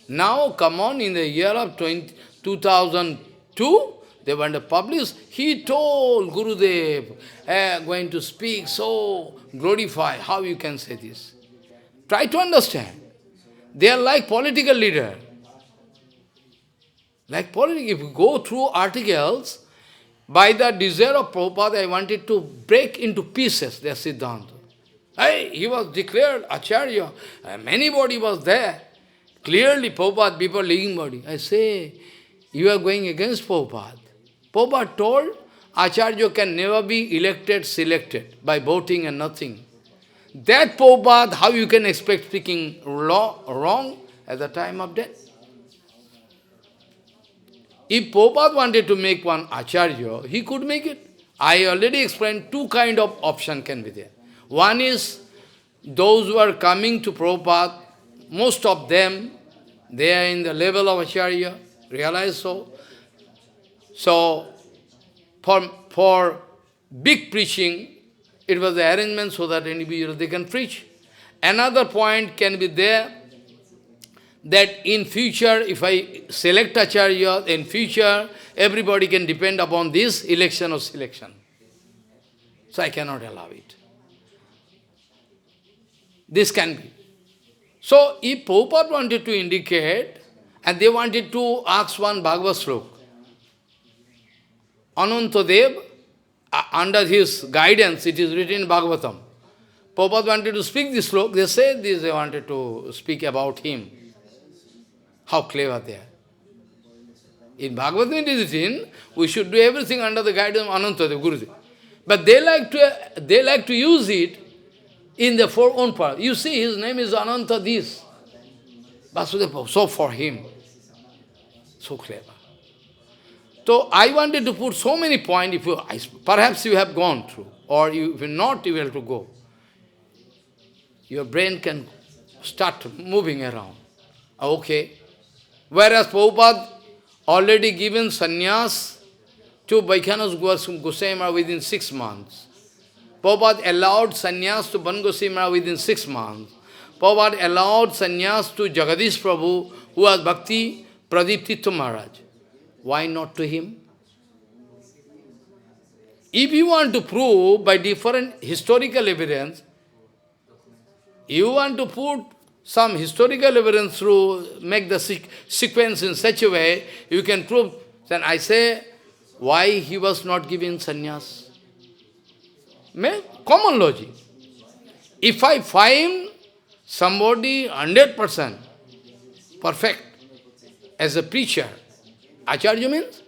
Speaker 1: Now, come on, in the year of 2002, they want to publish. He told Gurudev, going to speak, so glorify. How you can say this? Try to understand. They are like political leader. Like political, if you go through articles, by the desire of Prabhupada, I wanted to break into pieces their Siddhanta. He was declared Acharya. Many body was there. Clearly, Prabhupada, people living body. I say, you are going against Prabhupada. Prabhupada told, Acharya can never be elected, selected by voting and nothing. That Prabhupada, how you can expect speaking wrong at the time of death? If Prabhupada wanted to make one Acharya, he could make it. I already explained two kind of option can be there. One is, those who are coming to Prabhupada, most of them, they are in the level of Acharya, realize so. So, for big preaching, it was the arrangement so that individuals, they can preach. Another point can be there, that in future, if I select Acharya, in future, everybody can depend upon this election or selection. So I cannot allow it. This can be. So if Prabhupada wanted to indicate, and they wanted to ask one Bhagavad slok, Anantadev, under his guidance, it is written in Bhagavatam. Prabhupada wanted to speak this slok, they said this, they wanted to speak about him. How clever they are. In Bhagavatam it is written, we should do everything under the guidance of Anantadev, Gurudev. But they like to use it in their own part. You see, his name is Ananta this. Vasudeva, so for him. So clever. So I wanted to put so many points, perhaps you have gone through, or if not, you will have to go. Your brain can start moving around. Okay. Whereas Prabhupada already given sannyas to Vaikhanasa Goswami Maharaj within 6 months. Prabhupada allowed sannyas to Ban Goswami Maharaj within 6 months. Prabhupada allowed sannyas to Jagadish Prabhu, who was Bhakti Pradip Tirtha Maharaj. Why not to him? If you want to prove by different historical evidence, you want to put some historical evidence through, make the sequence in such a way, you can prove, then I say, why he was not given sannyas? Common logic. If I find somebody 100% perfect as a preacher, Acharya means?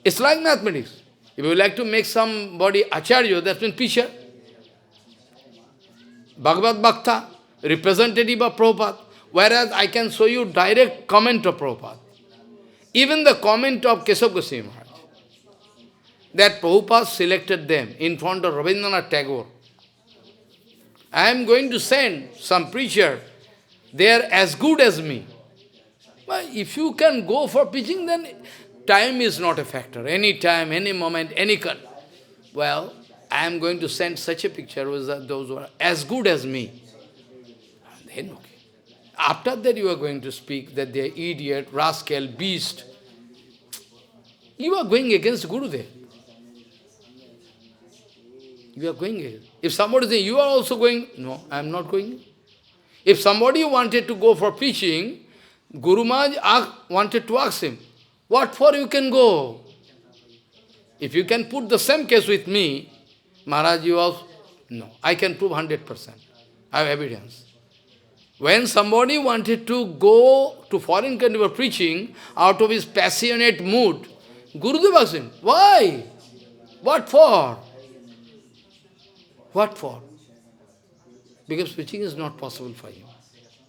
Speaker 1: It's like mathematics. If you like to make somebody Acharya, that means preacher. Bhagavad Bhakta, representative of Prabhupada. Whereas I can show you direct comment of Prabhupada. Even the comment of Keshav Goswami Maharaj. That Prabhupada selected them in front of Rabindranath Tagore. I am going to send some preacher, they are as good as me. But if you can go for preaching, then time is not a factor. Any time, any moment, any cut. Well, I am going to send such a picture with those who are as good as me. Then okay. After that you are going to speak that they are idiot, rascal, beast. You are going against Gurudev. You are going against. If somebody says, you are also going, no, I am not going. If somebody wanted to go for preaching, Guru Maharaj wanted to ask him, what for you can go? If you can put the same case with me, Maharaj, you also, no, I can prove 100%. I have evidence. When somebody wanted to go to foreign country for preaching, out of his passionate mood, Gurudev asked him, why? What for? What for? Because preaching is not possible for him.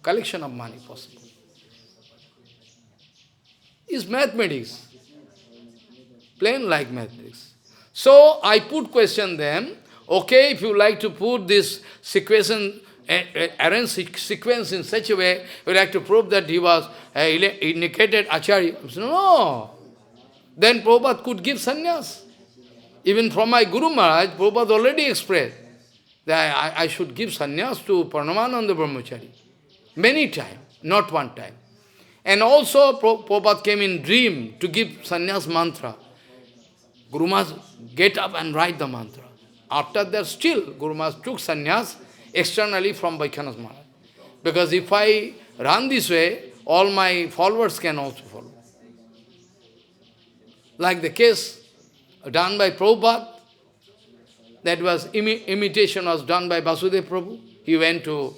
Speaker 1: Collection of money possible. It's mathematics. Plain like mathematics. So I put question them, Okay, if you like to put this arrange sequence in such a way, you like to prove that he was indicated Acharya. No. Then Prabhupada could give sannyas. Even from my Guru Maharaj, Prabhupada already expressed that I should give sannyas to Paramahananda Brahmachari. Many times, not one time. And also Prabhupada came in dream to give sannyas mantra. Guru Maharaj get up and write the mantra. After that still, Guru Maharaj took sannyas externally from Vaishnav Maharaj. Because if I run this way, all my followers can also follow. Like the case done by Prabhupada, that was imitation was done by Vasudeva Prabhu. He went to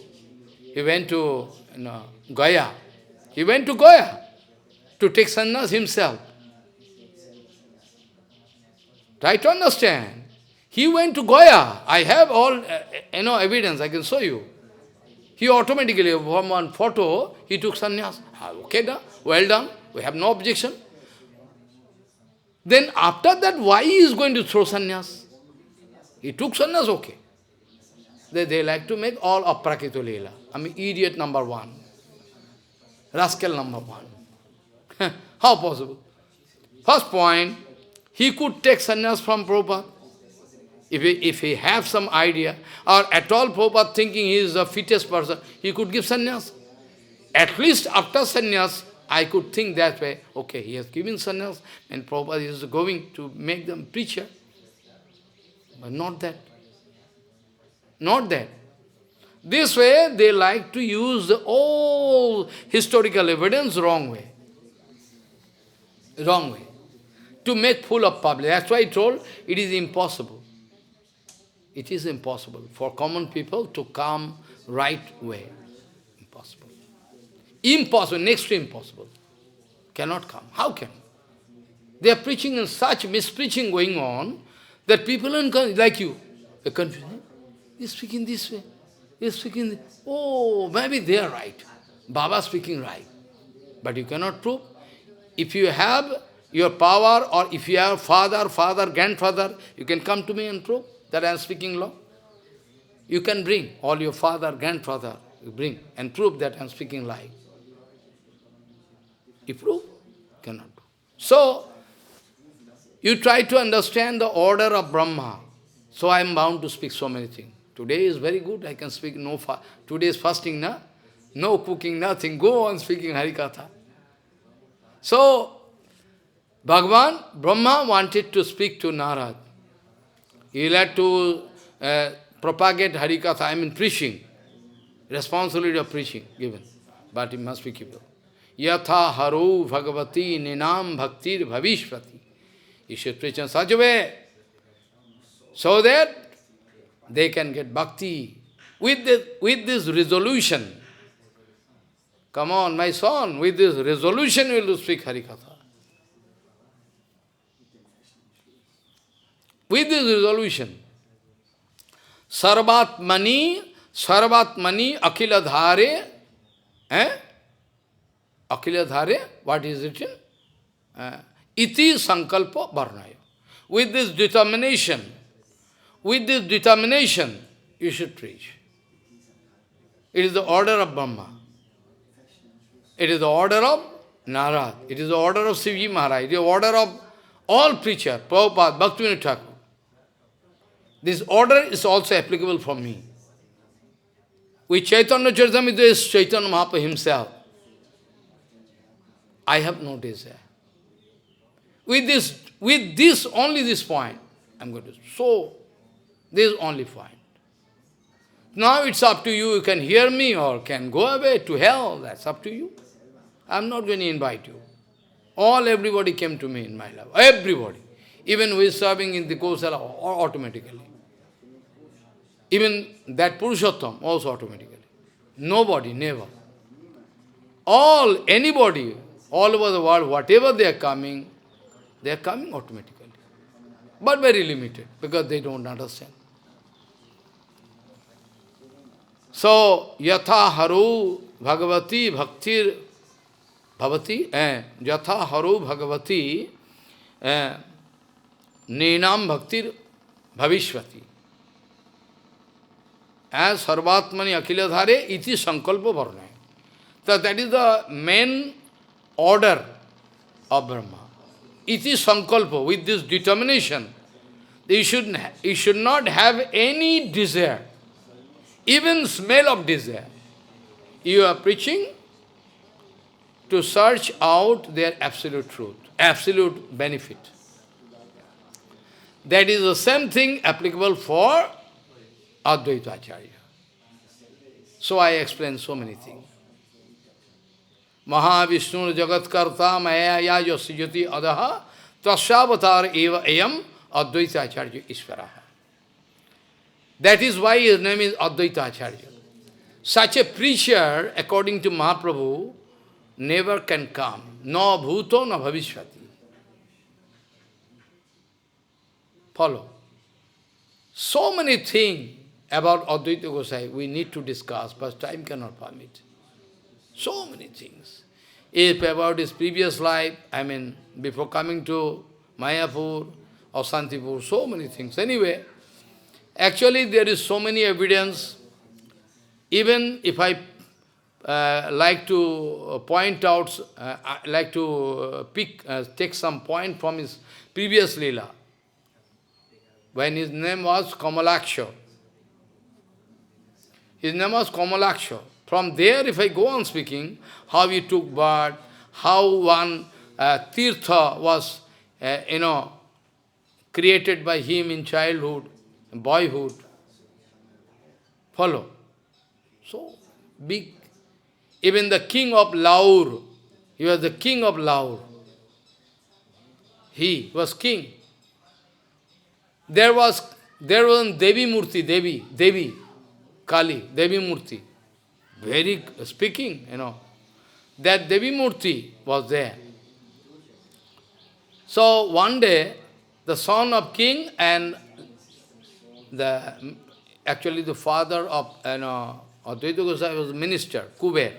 Speaker 1: Gaya. He went to Gaya to take sannyas himself. Try to understand. He went to Gaya. I have all evidence, I can show you. He automatically, from one photo, he took sannyas. Okay, well done, we have no objection. Then after that, why he is going to throw sannyas? He took sannyas, okay. They like to make all aprakito leela. I mean, idiot number one. Rascal number one. How possible? First point, he could take sannyas from Prabhupada. If he have some idea, or at all Prabhupada thinking he is the fittest person, he could give sannyas. At least after sannyas, I could think that way, okay, he has given sannyas, and Prabhupada is going to make them preacher. But not that. Not that. This way, they like to use all historical evidence wrong way. Wrong way. To make fool of public. That's why I told, it is impossible. It is impossible for common people to come right way. Impossible. Impossible, next to impossible. Cannot come. How can? They are preaching and such mispreaching going on that people are like you. They're confused. He's speaking this way. He's speaking this. Oh, maybe they are right. Baba speaking right. But you cannot prove. If you have your power, or if you have father, grandfather, you can come to me and prove that I am speaking law. You can bring all your father, grandfather, you bring and prove that I am speaking lie. You prove? Cannot prove. So, you try to understand the order of Brahma. So I am bound to speak so many things. Today is very good, I can speak no fast. Today is fasting, na? No cooking, nothing. Go on speaking Harikatha. So, Bhagavan, Brahma wanted to speak to Narad. He had to propagate Harikatha, I mean preaching. Responsibility of preaching given. But he must be given. Yatha haro bhagavati ninam bhaktir bhavishvati. He should preach in such a way, so that they can get bhakti. With this resolution. Come on, my son, with this resolution you will speak Harikatha. With this resolution. Sarvatmani akila dhare. Akila dhare, what is it? Iti sankalpa varnaya. With this determination, you should preach. It is the order of Brahma. It is the order of Narad. It is the order of Sivji Maharaj. It is the order of all preachers, Prabhupada, Bhaktivinoda Thakur. This order is also applicable for me. With Chaitanya Charitamrita is Chaitanya Mahaprabhu himself. I have no desire. With this, only this point, I'm going to. So, this only point. Now it's up to you. You can hear me or can go away to hell. That's up to you. I'm not going to invite you. Everybody came to me in my life. Everybody. Even who is serving in the Gosala, automatically. Even that Purushottam, also automatically. Nobody, never. Anybody, all over the world, whatever they are coming automatically. But very limited, because they don't understand. So, yatha haru bhagavati bhaktir bhavati, yatha haru bhagavati ninam bhaktir bhavishvati. as Sarvatmani Akhiladhare iti Sankalpa Varnaya. So that is the main order of Brahma. Iti Sankalpa, with this determination, you should not have any desire, even smell of desire. You are preaching to search out their absolute truth, absolute benefit. That is the same thing applicable for Advaita Acharya. So I explained so many things. Mahavishnu Jagatkarta Maya Yasijati Adaha Tasavatar Eva Ayam Advaita Acharya Ishvaraha. That is why his name is Advaita Acharya. Such a preacher, according to Mahaprabhu, never can come. No bhuto, no bhavishvati. Follow. So many things about Advaita Gosai we need to discuss, but time cannot permit. So many things. If about his previous life, before coming to Mayapur or Santipur, so many things. Anyway, actually there is so many evidence. Even if I like to point out, I like to take some point from his previous Leela, when his name was Kamalaksha. His name was Kamalaksha. From there, if I go on speaking, how he took birth, how one Tirtha was, created by him in childhood, boyhood. Follow. So big. Even the king of Laur, he was the king of Laur. He was king. There was Devi Murti, Devi, Kali, Devi Murti. Very speaking, that Devi Murti was there. So one day, the son of king and actually the father of Advaita Goswami was minister, Kuber.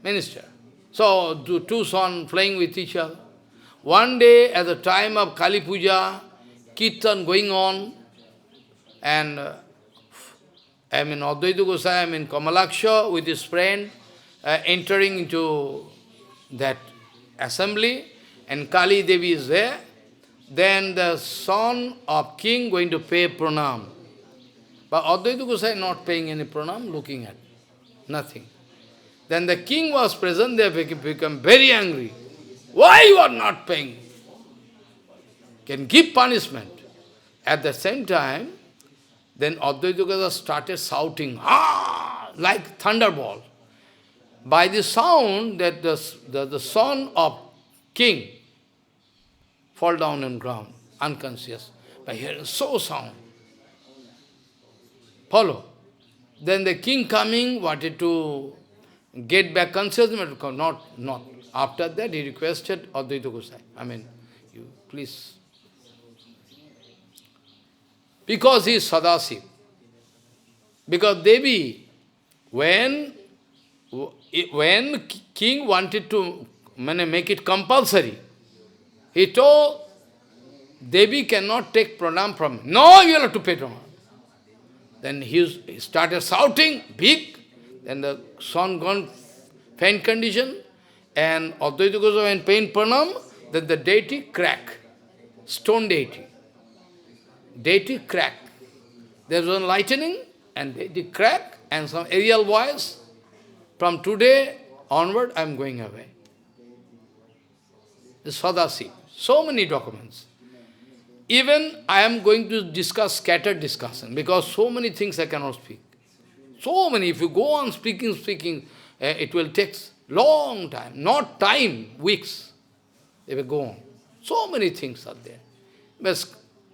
Speaker 1: Minister. So two sons playing with each other. One day, at the time of Kali Puja, Kirtan going on, and Advaita Goswami, Kamalaksha with his friend, entering into that assembly, and Kali Devi is there. Then the son of king going to pay pranam. But Advaita Goswami not paying any pranam, looking at nothing. Then the king was present, they become very angry. Why you are not paying? Can give punishment. At the same time, then Advaita Goswami started shouting, like thunderbolt. By the sound that the son of king fall down on ground, unconscious, by hearing so sound. Follow. Then the king coming wanted to get back consciousness, not. After that he requested Advaita Goswami, you please. Because he is Sadasiv. Because Devi, when king wanted to make it compulsory, he told Devi cannot take pranam from him. No, you have to pay pranam. Then he started shouting, big. Then the son gone faint condition, and Advaita Goswami pain pranam, then the deity crack, stone deity. Deity crack. There was lightning, and deity crack, and some aerial voice. From today onward, I am going away. This Sadasi. So many documents. Even I am going to discuss scattered discussion, because so many things I cannot speak. So many. If you go on speaking, it will take long time. Not time, weeks. They will go on. So many things are there. But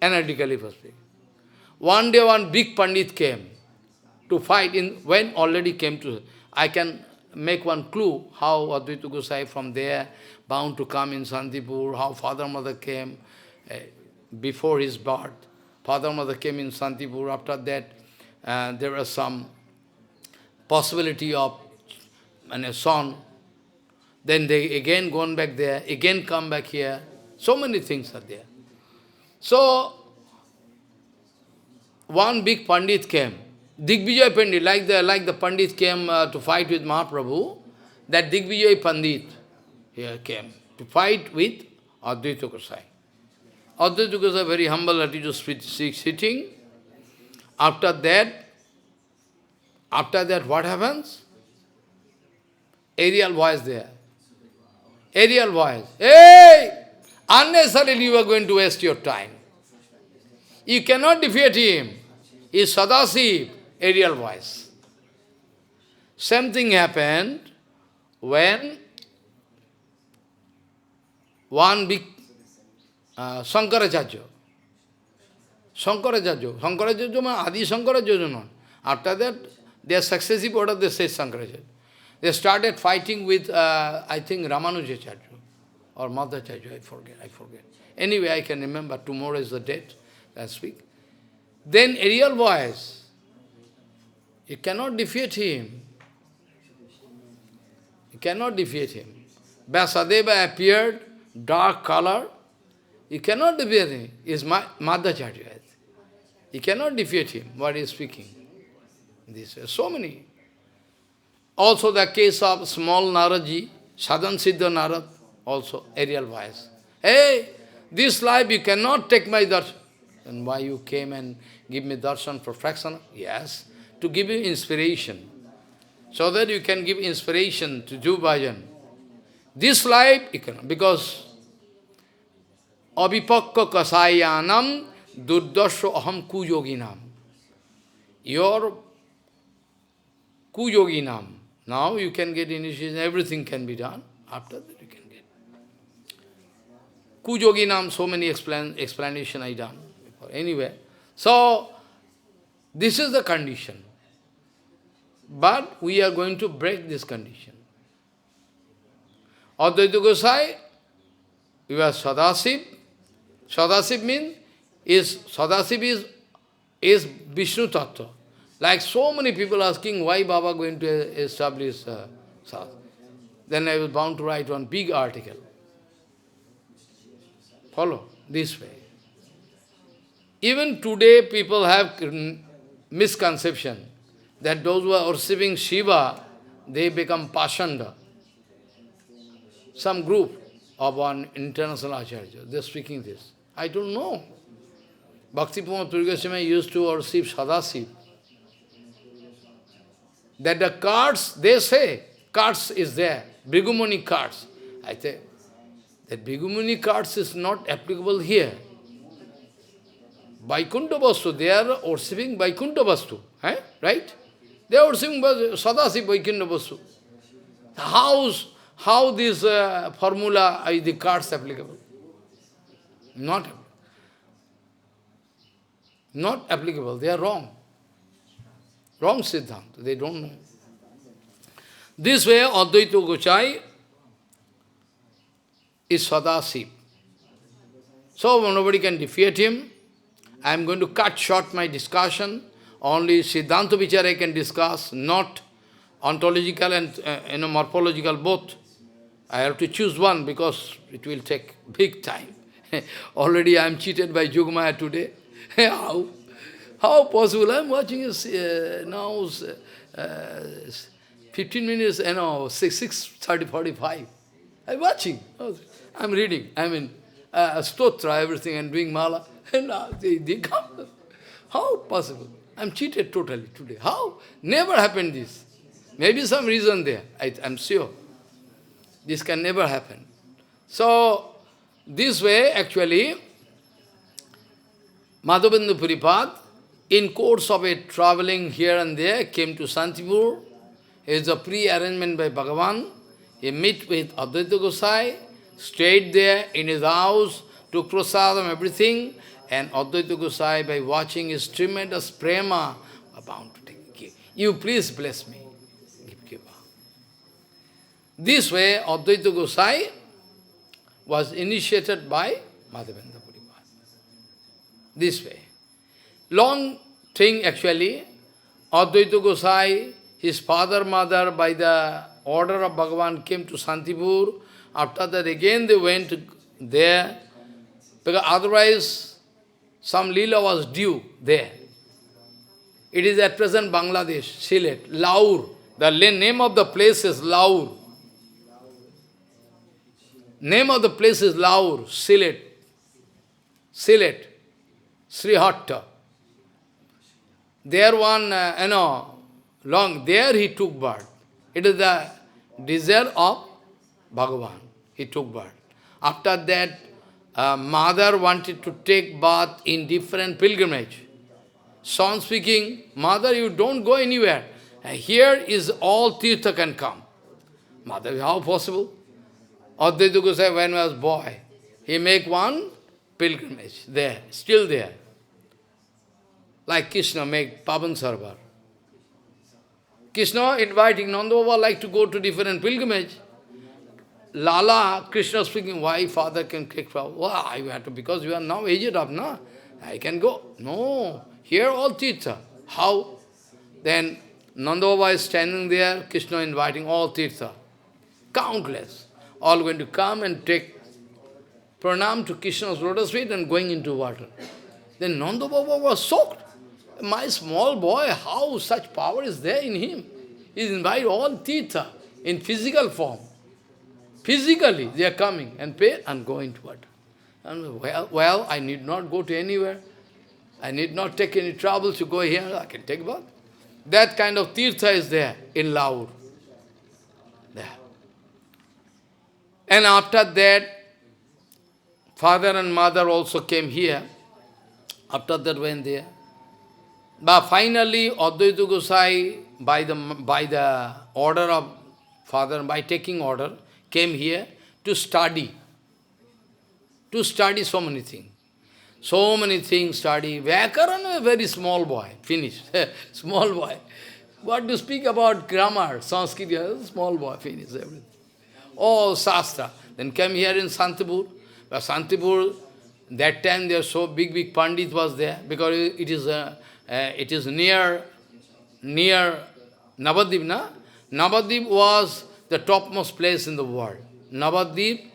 Speaker 1: analytically for speaking. One day one big Pandit came to fight when already came to. I can make one clue how Advaita Gosai from there bound to come in Santipur, how father mother came before his birth. Father mother came in Santipur. After that, there was some possibility of a son. Then they again gone back there, again come back here. So many things are there. So, one big Pandit came. Digvijay Pandit, like the Pandit came to fight with Mahaprabhu, that Digvijay Pandit here came to fight with Advaita Goswami. Advaita Goswami very humble attitude, sitting. After that, what happens? Aerial voice there. Aerial voice. Hey! Unnecessarily you are going to waste your time. You cannot defeat him. He is Sadasiv. Aerial voice. Same thing happened when one big Shankaracharya. Adi Shankaracharya not. After that, their successive order, they say Shankaracharya. They started fighting with, I think, Ramanujacharya or Madhacharya, I forget. Anyway, I can remember, tomorrow is the date, last week. Then aerial voice, you cannot defeat him. You cannot defeat him. Vyasadeva appeared, dark color. You cannot defeat him. He is Madhacharya. You cannot defeat him, what he is speaking. This way. So many. Also the case of small Naradji, Sadhan Siddha Narad, also aerial voice. Hey, this life you cannot take my darshan. And why you came and give me darshan for fraction? Yes, to give you inspiration. So that you can give inspiration to do bhajan. This life you cannot, because Avipakka kasayanam duddasya aham kuyoginam. Your kuyoginam. Now you can get initiation, everything can be done. After that you can get. Kuyoginam, so many explanation I done before. Anyway, so this is the condition. But we are going to break this condition. Advaita Gosai, you are Sadasiv. Sadasiv means, Sadasiv is Vishnu Tattva. Like so many people asking why Baba going to establish Sadh. Then I was bound to write one big article. Follow this way. Even today people have misconception that those who are worshipping Shiva, they become Pashanda. Some group of one international Acharya, they are speaking this. I don't know. Bhakti Pramod Goswami used to worship Sadasiv. That the cards, they say, cards is there, Bhrigu cards. I say, that Bhrigu cards is not applicable here. Vaikuntha Vastu, they are worshipping Vaikuntha Vastu, right? They are worshipping Sadasiv Vaikuntha Vastu. How this formula is the cards applicable? Not applicable, they are wrong. Wrong Siddhanta, they don't know. This way, Advaita Gosai is Sadasiv. So nobody can defeat him. I am going to cut short my discussion. Only Siddhanta Vichara I can discuss, not ontological and morphological both. I have to choose one because it will take big time. Already I am cheated by Jugmaya today. How possible? I am watching now 15 minutes, 6:30, 45. I am watching. I am reading. I mean, stotra, everything, and doing mala. And they come. How possible? I am cheated totally today. How? Never happened this. Maybe some reason there. I am sure. This can never happen. So, this way, actually, Madhavendra Puripad, in course of a traveling here and there, came to Santipur. It is a pre-arrangement by Bhagavan. He met with Advaita Gosai, stayed there in his house, took prasadam, everything, and Advaita Gosai, by watching his tremendous prema, are bound to take. You please bless me. Give Kripa. This way, Advaita Gosai was initiated by Madhavendra Puripad. This way. Long thing actually, Advaita Gosai, his father, mother, by the order of Bhagavan, came to Santipur. After that again they went there, because otherwise some lila was due there. It is at present Bangladesh, Sylhet, Laur. The name of the place is Laur. Name of the place is Laur, Sylhet. Sylhet, Srihatta. There one, there he took birth. It is the desire of Bhagavan. He took birth. After that, mother wanted to take birth in different pilgrimage. Son speaking, mother, you don't go anywhere. Here is all Tirtha can come. Mother, how possible? Advaita Goswami, when he was boy, he make one pilgrimage there, still there. Like Krishna make Pavan Sarvar. Krishna inviting Nanda Baba like to go to different pilgrimage. Lala, Krishna speaking, why father can take power? Why you have to, because you are now aged up, no? I can go. No, here all Tirtha. How? Then Nanda Baba is standing there, Krishna inviting all Tirtha. Countless. All going to come and take pranam to Krishna's lotus feet and going into water. Then Nanda Baba was shocked. My small boy, how such power is there in him? He is invited all Tirtha in physical form. Physically, they are coming and pay and go into water. And well, I need not go to anywhere. I need not take any trouble to go here. I can take bath. That kind of Tirtha is there in Laur. There. And after that, father and mother also came here. After that went there. But finally, Advaita Goswami, by the order of father, by taking order, came here to study. To study so many things. So many things study. Vyakaran, a very small boy, finished. Small boy. What to speak about grammar, Sanskrit, small boy, finished everything. All Shastra. Then came here in Santipur. But Santipur, that time there so big Pandit was there, because it is near Navadvip, na? Navadvip was the topmost place in the world. Navadvip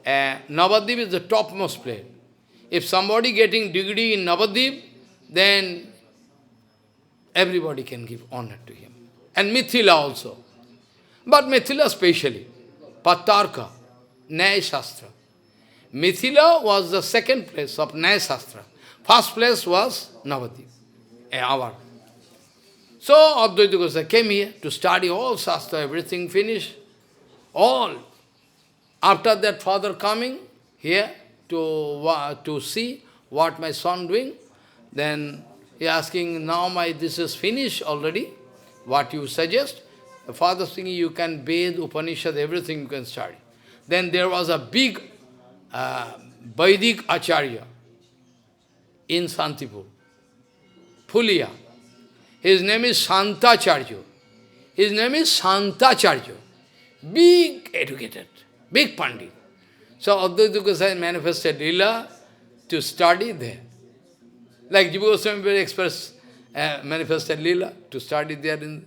Speaker 1: is the topmost place. If somebody getting degree in Navadvip, then everybody can give honor to him. And Mithila also. But Mithila specially. Pattarka, Nyaya Shastra. Mithila was the second place of Nyaya Shastra. First place was Navadvip. Our. So Advaita Goswami came here to study all Shastra, everything finished. All. After that, father coming here to see what my son doing. Then he asking, now this is finished already, what you suggest. The father saying, you can bathe, Upanishad, everything you can study. Then there was a big Vedic Acharya in Santipur, Pulia. His name is Shantacharya. His name is Shantacharya. Big educated, big Pandit. So Advaita Goswami manifested Lila to study there. Like Jiva Goswami expressed, manifested Lila to study there in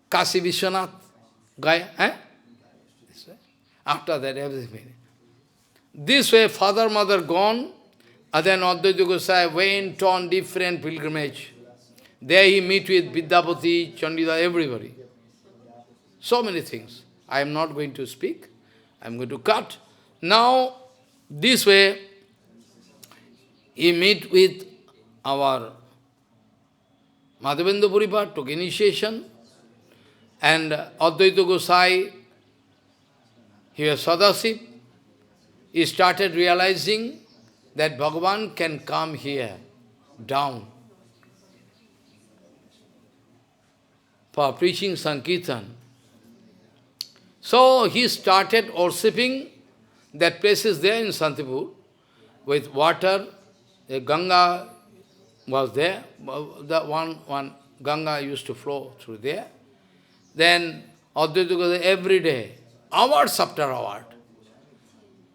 Speaker 1: Kasi Vishwanath, Gaya. This way. After that, everything. This way, father, mother gone, and then Advaita Goswami went on different pilgrimage. There he meet with Vidyapati, Chandida, everybody. So many things. I am not going to speak. I am going to cut. Now, this way, he meet with our Madhavendra Puripat, took initiation, and Advaita Goswami, he was Sadasip. He started realizing that Bhagavan can come here, down, for preaching Sankirtan. So he started worshipping, that place is there in Santipur, with water. The Ganga was there, the one Ganga used to flow through there. Then Advaita Goswami every day, hours after hour.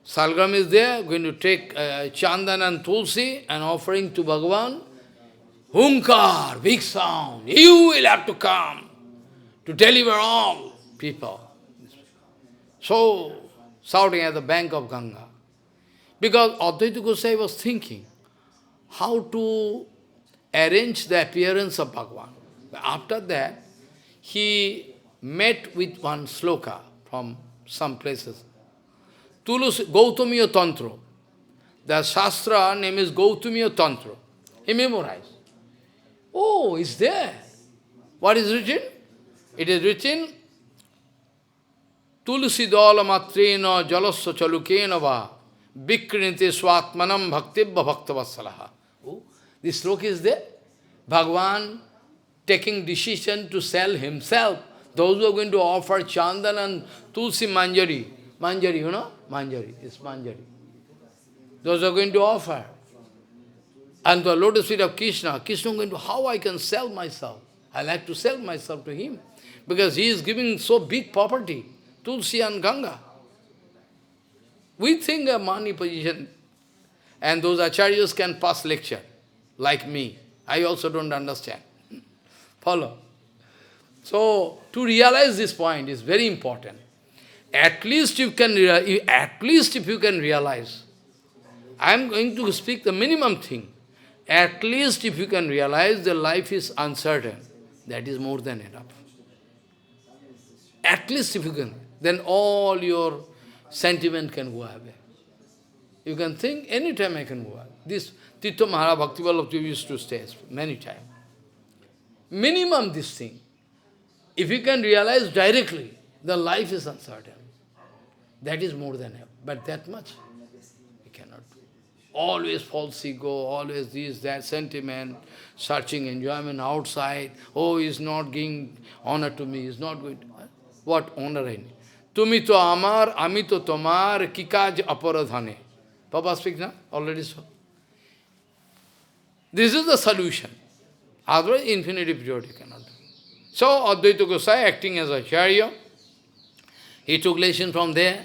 Speaker 1: Salgram is there, going to take Chandan and Tulsi and offering to Bhagavan. Hunkar, big sound, you will have to come to deliver all people. So, shouting at the bank of Ganga. Because Advaita Goswami was thinking how to arranged the appearance of Bhagavan. After that, he met with one sloka from some places. Gautamiya Tantra. The Shastra name is Gautamiya Tantra. He memorized. Oh, it's there. What is written? It is written, Tulsi dala matrena jalasya chalukena va vikrinite swatmanam bhaktibha bhaktavatsalaha. Oh, this sloka is there. Bhagavan taking decision to sell himself. Those who are going to offer chandan and tulsi manjari. Manjari, you know? Manjari, it's manjari. Those are going to offer. And the lotus feet of Krishna, Krishna is going to, how I can sell myself? I like to sell myself to him. Because he is giving so big property, Tulsi and Ganga. We think a money position, and those acharyas can pass lecture, like me. I also don't understand. Follow? So, to realize this point is very important. At least if you can realize, I am going to speak the minimum thing. At least if you can realize the life is uncertain, that is more than enough. At least if you can, then all your sentiment can go away. You can think, anytime I can go away. This Tithi Maharaj Bhakti Vallabh used to say many times. Minimum this thing. If you can realize directly, the life is uncertain. That is more than enough. But that much, we cannot do. Always false ego, always this, that, sentiment, searching enjoyment outside. Oh, he is not giving honor to me, he is not going to. What honor I need? Tumi to amar, ami to tomar, kikaj aparadhane. Papa speaks now? Already so. This is the solution. Otherwise, infinity period you cannot do. So, Advaita Goswami acting as Acharya, he took lesson from there.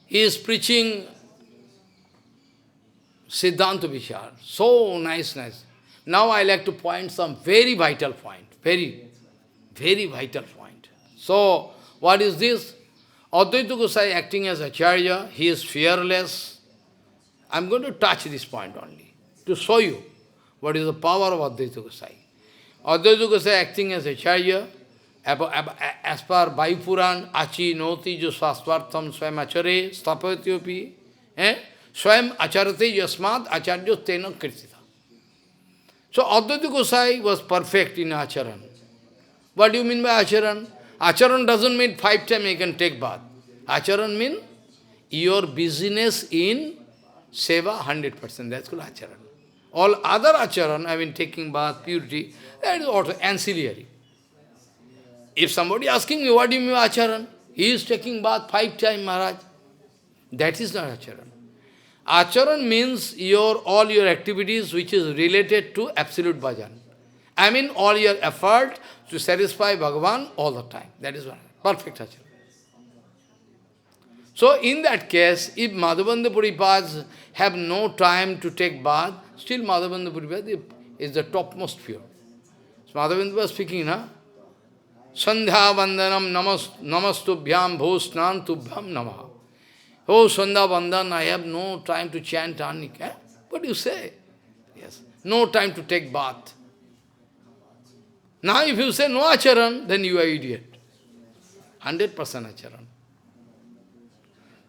Speaker 1: He is preaching Siddhanta Vichar. So nice. Now I like to point some very vital point. Very vital point. So, what is this? Advaita Goswami acting as Acharya, he is fearless. I am going to touch this point only, to show you what is the power of Advaita Goswami. Advaita Goswami acting as Acharya, as per Vayu Puran, Achi noti jo swastvartham swayam achare stapatyopi, swayam acharate yasmad acharyo tena kirtita. So Advaita Goswami was perfect in acharan. What do you mean by acharan? Acharan doesn't mean 5 times you can take bath. Acharan means your business in seva 100%. That's called acharan. All other acharan, I mean taking bath, purity, that is also ancillary. If somebody asking me, what do you mean by acharan? He is taking bath 5 times, Maharaj. That is not acharan. Acharan means all your activities which is related to absolute bhajan. I mean all your effort to satisfy Bhagavan all the time. That is what perfect acharan. So in that case, if Madhavendra Puripads have no time to take bath, still Madhavendra Puripads is the topmost pure. So Madhavendra was speaking, Sandhya Vandanam namastubhyam bhosnan tubhyam namaha. Oh, Sandhya Vandan, I have no time to chant Anika. What do you say? Yes. No time to take bath. Now if you say no acharan, then you are idiot. 100% acharan.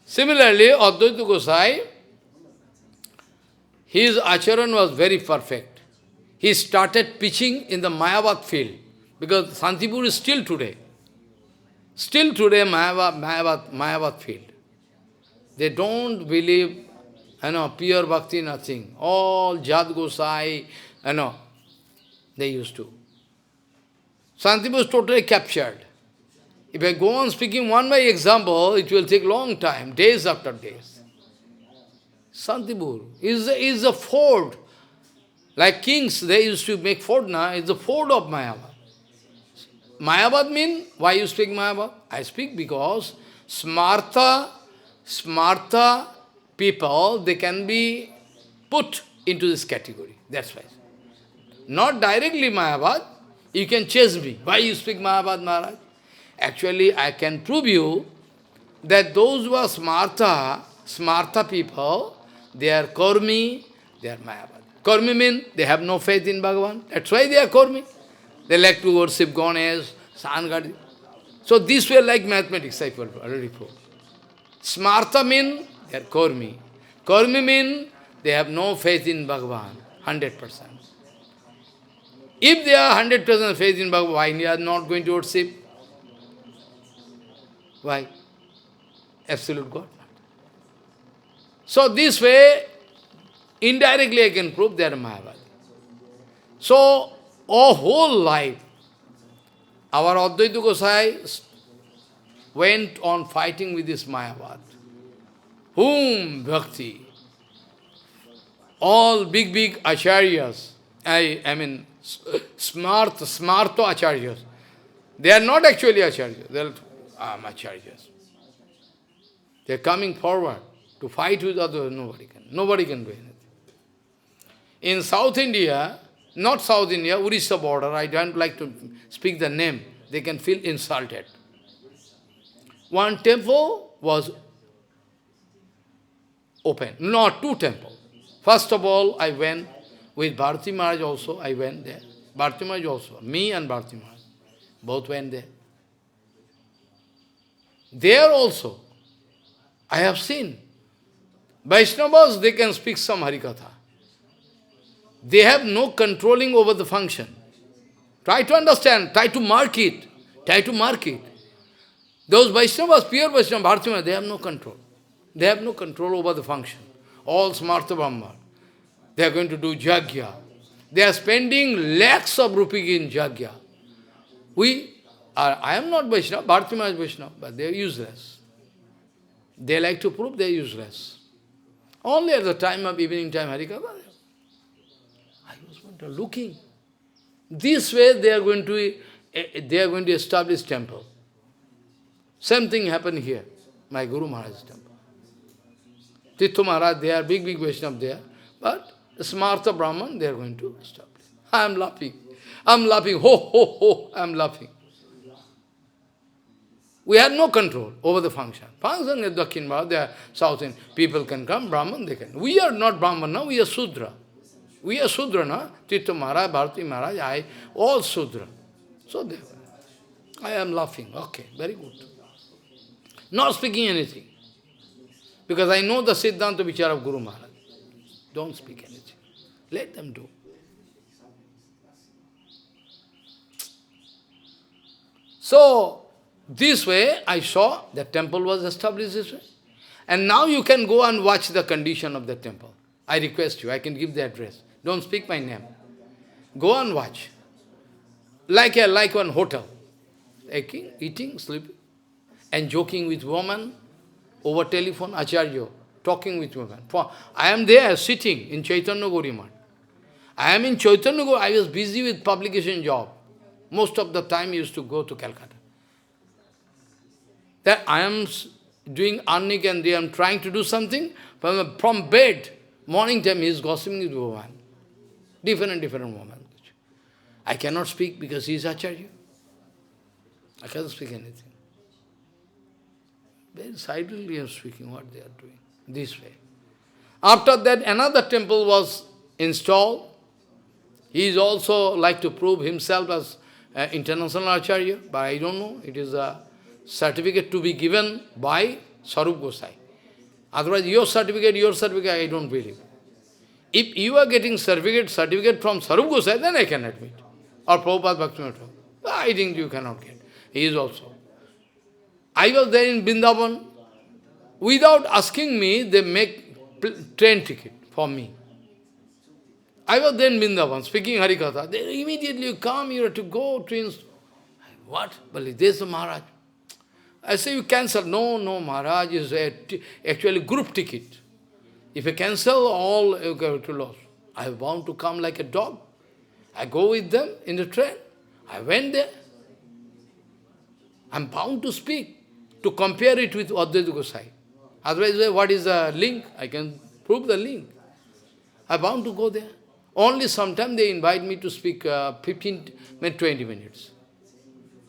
Speaker 1: Similarly, Advaita Goswami, his acharan was very perfect. He started pitching in the Mayavad field, because Santipur is still today. Still today, Mayavad field. They don't believe, pure bhakti, nothing. All Jad Gosai, they used to. Santipur is totally captured. If I go on speaking one by example, it will take long time, days after days. Santipur is a fort. Like kings, they used to make fort now, it's the fort of Mayavad. Mayavad means, why you speak Mayavad? I speak because smartha people, they can be put into this category. That's why. Not directly Mayavad, you can chase me. Why you speak Mayavad, Maharaj? Actually, I can prove you that those who are smartha people, they are Karmi, they are Mayavad. Karmi means they have no faith in Bhagavan. That's why they are Karmi. They like to worship Ganesh, Sun God. So this way like mathematics, I already proved. Smartha means they are Karmi. Karmi means they have no faith in Bhagavan, 100%. If they are 100% faith in Bhagavan, why they are not going to worship? Why? Absolute God. So this way, indirectly I can prove they are Mayavadi. So, our whole life, our Advaita Goswami went on fighting with this Mayavad. Whom bhakti? All big acharyas, I mean, smarta acharyas. They are not actually acharyas, they are acharyas. They are coming forward to fight with others, nobody can do anything. In South India, not South India, Orissa border, I don't like to speak the name, they can feel insulted. One temple was open, not two temples. First of all, I went with Bharati Maharaj also, I went there. Bharati Maharaj also, me and Bharati Maharaj, both went there. There also, I have seen, Vaishnavas, they can speak some Harikatha. They have no controlling over the function. Try to understand, try to mark it, Those Vaishnavas, pure Vaishnavas, Bharati Maharaj, they have no control. They have no control over the function. All Smartha Brahma. They are going to do Jagya. They are spending lakhs of rupees in Jagya. I am not Vaishnava, Bharati Maharaj is Vaishnava, but they are useless. They like to prove they are useless. Only at the time of evening time Harikatha, I was looking. This way they are going to establish temple. Same thing happened here, my Guru Maharaj's temple. Tithi Maharaj, they are big Vaishnava there, but the Smartha Brahman, they are going to establish. I am laughing, I am laughing. We have no control over the function. Function is Dakhin Bharat, they are South Indian. People can come, Brahman, they can. We are not Brahman now, we are Sudra. We are Sudra now. Tithi Maharaj, Bharati Maharaj, I, all Sudra. So they I am laughing. Okay, very good. Not speaking anything. Because I know the Siddhanta Vichara of Guru Maharaj. Don't speak anything. Let them do. So, this way I saw the temple was established this way. And now you can go and watch the condition of the temple. I request you, I can give the address. Don't speak my name. Go and watch. Like one hotel. Eating, sleeping, and joking with woman over telephone, Acharya, talking with women. I am there sitting in Chaitanya Gauri Math. I am in Chaitanya Gauri, I was busy with publication job. Most of the time I used to go to Calcutta. That I am doing Arnik and I am trying to do something, from bed, morning time he is gossiping with woman. Different women. I cannot speak because he is Acharya. I cannot speak anything. Very silently I am speaking what they are doing. This way. After that, another temple was installed. He is also like to prove himself as international Acharya, but I don't know. It is a certificate to be given by Sarup Gosai. Otherwise, your certificate, I don't believe. If you are getting certificate from Sarup Gosai, then I can admit. Or Prabhupada Bhaktivinoda. I think you cannot get. He is also. I was there in Vrindavan. Without asking me, they make train ticket for me. I was there in Vrindavan, speaking Harikatha. They immediately come, you have to go to... What? But this is Maharaj. I say, you cancel. No, Maharaj is actually group ticket. If you cancel, all you go to loss. I am bound to come like a dog. I go with them in the train. I went there. I am bound to speak, to compare it with Advaita Gosai. Otherwise, what is the link? I can prove the link. I am bound to go there. Only sometimes they invite me to speak 15, 20 minutes.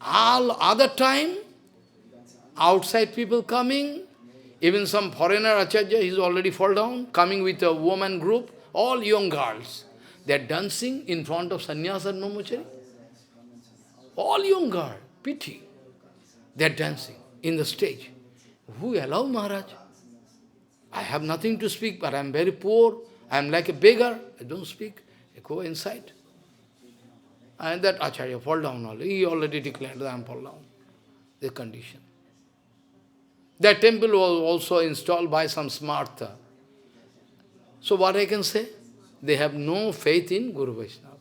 Speaker 1: All other time, outside people coming, even some foreigner Acharya, he is already fall down, coming with a woman group, all young girls. They are dancing in front of sannyas and brahmachari. All young girls, pity. They are dancing in the stage. Who allowed Maharaj? I have nothing to speak, but I am very poor. I am like a beggar. I don't speak. I go inside. And that Acharya fall down already. He already declared that I am fall down. The condition. That temple was also installed by some smartha. So what I can say? They have no faith in Guru Vaishnava.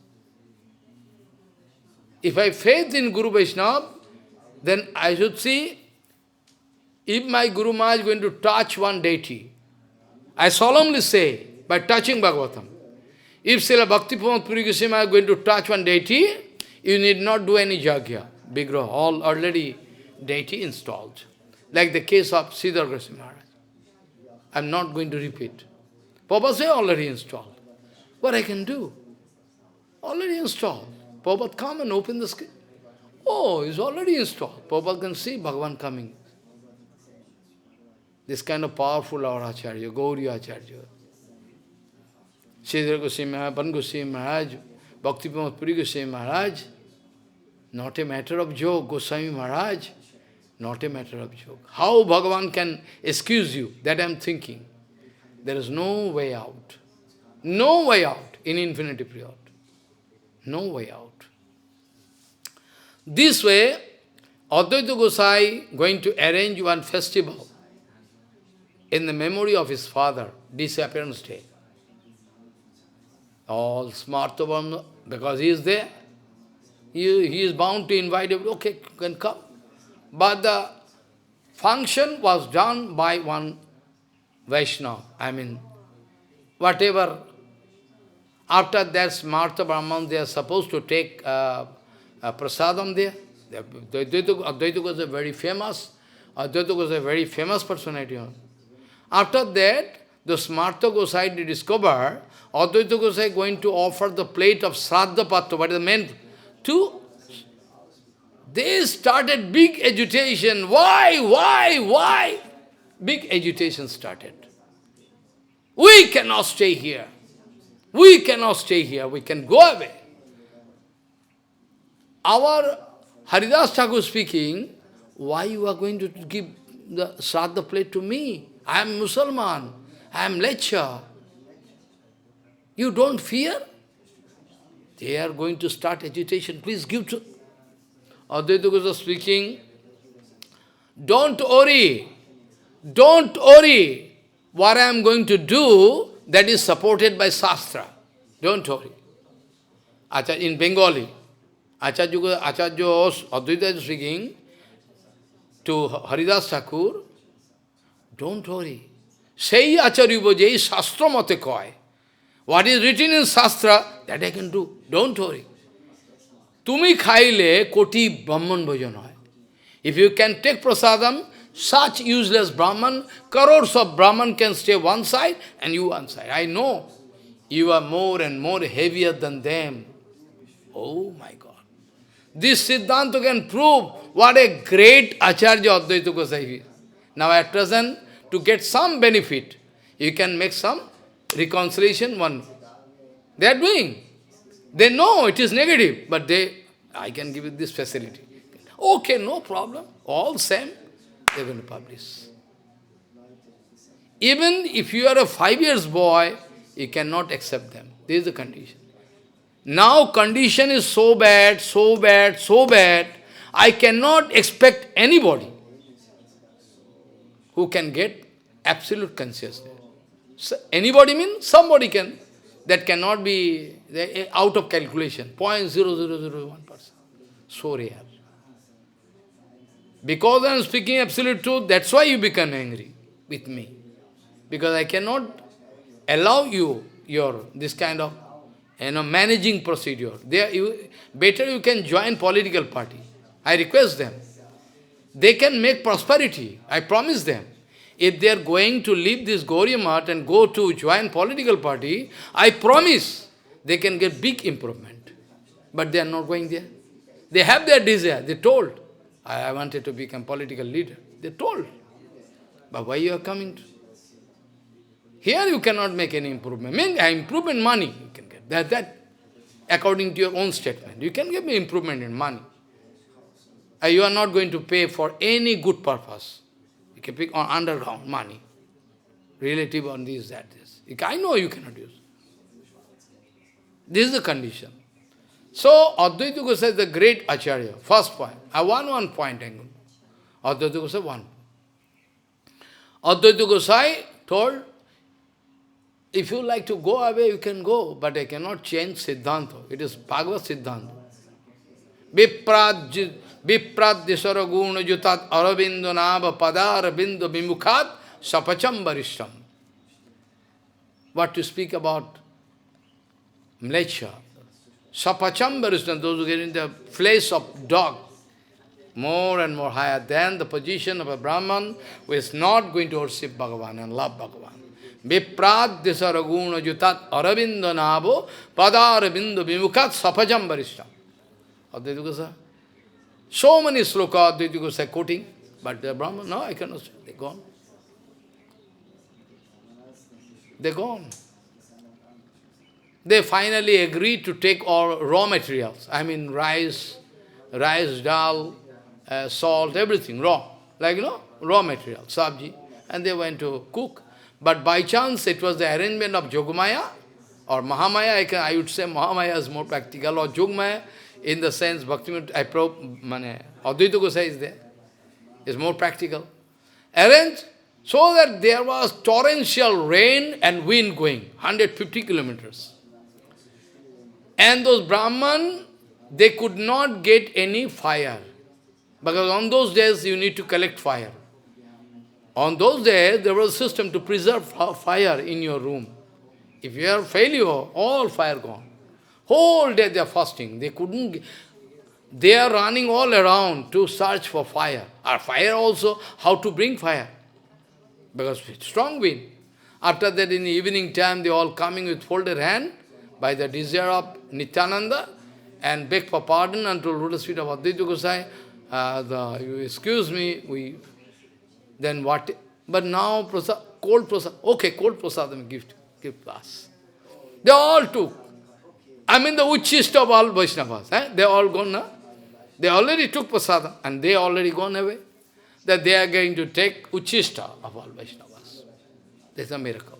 Speaker 1: If I have faith in Guru Vaishnava, then I should see, if my Guru Maharaj is going to touch one deity, I solemnly say, by touching Bhagavatam, if Srila Bhakti-Pramod Puri Goswami is going to touch one deity, you need not do any jagya, Vigraha, all already deity installed. Like the case of Siddhar Goswami Maharaj. I am not going to repeat. Prabhupada say already installed. What I can do? Already installed. Prabhupada come and open the screen. Oh, it's already installed. Prabhupada can see Bhagavan coming. This kind of powerful our Acharya, Gauriya Acharya. Siddhar Goswami Maharaj, Pan Goswami Maharaj, Bhakti-Pramod Puri Goswami Maharaj. Not a matter of joke, Goswami Maharaj. Not a matter of joke. How Bhagavan can excuse you? That I am thinking. There is no way out. No way out in infinity period. No way out. This way, Advaita Gosai going to arrange one festival in the memory of his father, disappearance day. All Smartha, because he is there, he is bound to invite everyone. Okay, you can come. But the function was done by one Vaishnava. I mean, whatever. After that, Smartha Brahman, they are supposed to take prasadam there. Advaita was a very famous. Advaita was a very famous personality. After that, the Smartha Gosai discovered Advaita Gosai going to offer the plate of Shraddha Patra, what is the main, to. They started big agitation. Why? Big agitation started. We cannot stay here. We cannot stay here. We can go away. Our Haridas Thakur speaking, why you are going to give the Shraddha plate to me? I am Musalman. I am Lecha. You don't fear? They are going to start agitation. Please give to... Advaita Goswami speaking, don't worry. What I am going to do, that is supported by Shastra. Don't worry. In Bengali, Acharya Advaita is speaking to Haridas Thakur, don't worry. Sei Acharya Jai Shastra mate koi. What is written in Shastra, that I can do. Don't worry. Tumi khaile koti Brahman bhajan hoy. If you can take prasadam, such useless Brahman, crores of Brahman can stay one side and you one side. I know you are more and more heavier than them. Oh my God. This Siddhanta can prove what a great Acharya Advaita Gosai is. Now at present, to get some benefit, you can make some reconciliation one. They are doing. They know it is negative, but I can give you this facility. Okay, no problem. All same, they are going to publish. Even if you are a 5 years boy, you cannot accept them. This is the condition. Now condition is so bad, I cannot expect anybody who can get absolute consciousness. So anybody means somebody can. That cannot be out of calculation, 0.0001%. So rare. Because I am speaking absolute truth, that's why you become angry with me. Because I cannot allow you this kind of managing procedure. Better you can join political party. I request them. They can make prosperity. I promise them. If they are going to leave this Gauriya Math and go to join political party, I promise they can get big improvement. But they are not going there. They have their desire. They told, I wanted to become political leader. They told. But why you are coming? Here you cannot make any improvement. Mean improvement money you can get. That according to your own statement. You can give me improvement in money. You are not going to pay for any good purpose. You can pick on underground money. Relative on this, that, this. I know you cannot use. This is the condition. So, Advaita Goswami is the great Acharya. First point. I want one point. Advaita Goswami, one. Advaita Goswami told, if you like to go away, you can go, but I cannot change Siddhanta. It is Bhagavad Siddhanta. Viprad disara guna jutat arabindo nava padara bindo bimukhat sapacham varishtam. What to speak about mlecha? Sapacham varishtam, those who get in the flesh of dog, more and more higher than the position of a Brahman who is not going to worship Bhagavan and love Bhagavan. Viprad disara guna jutat arabindo nava padara bindo bimukhat sapacham varishtam. Advaita Goswami. So many slokas Advaita Goswami quoting, but the Brahman, no, I cannot say. They're gone. They're gone. They finally agreed to take all raw materials. I mean rice, dal, salt, everything raw. Like, raw material, sabji. And they went to cook. But by chance, it was the arrangement of Yogamaya or Mahamaya. I would say Mahamaya is more practical, or Yogamaya. In the sense, Advaita Goswami is there. It's more practical. Arranged so that there was torrential rain and wind going, 150 kilometers. And those Brahman, they could not get any fire. Because on those days, you need to collect fire. On those days, there was a system to preserve fire in your room. If you have failure, all fire gone. Whole day they are fasting. They are running all around to search for fire. Or fire also, how to bring fire. Because it's strong wind. After that, in the evening time, they all coming with folded hand by the desire of Nityananda and beg for pardon unto lotus feet of Advaita Goswami. You excuse me, then what? But now, cold prasad. Okay, cold prasadam give us. They all took. I mean the uchist of all Vaishnavas. They all gone now. They already took prasada and they already gone away. That they are going to take uchista of all Vaishnavas. That's a miracle.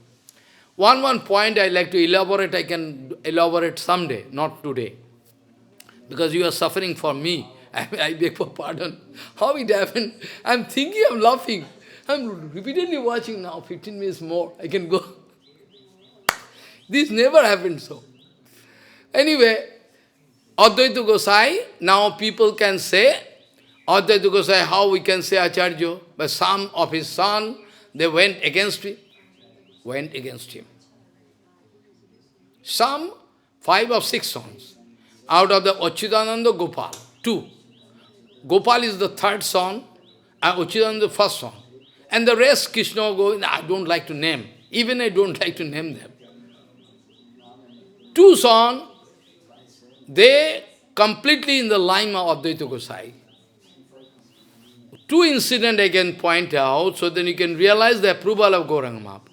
Speaker 1: One point I like to elaborate, I can elaborate someday, not today. Because you are suffering for me. I beg for pardon. How it happened? I'm thinking, I'm laughing. I'm repeatedly watching now, 15 minutes more, I can go. This never happened so. Anyway, Advaita Goswami, now people can say, Advaita Goswami, how we can say Acharya? But some of his son, they went against him. Some 5 or 6 sons. Out of the Achyutananda, Gopal, 2. Gopal is the 3rd son, and Achyutananda the 1st son. And the rest, Krishna going, I don't like to name. Even I don't like to name them. 2 sons, they completely in the line of Advaita Goswami. 2 incidents I can point out, so then you can realize the approval of Gauranga Mahaprabhu.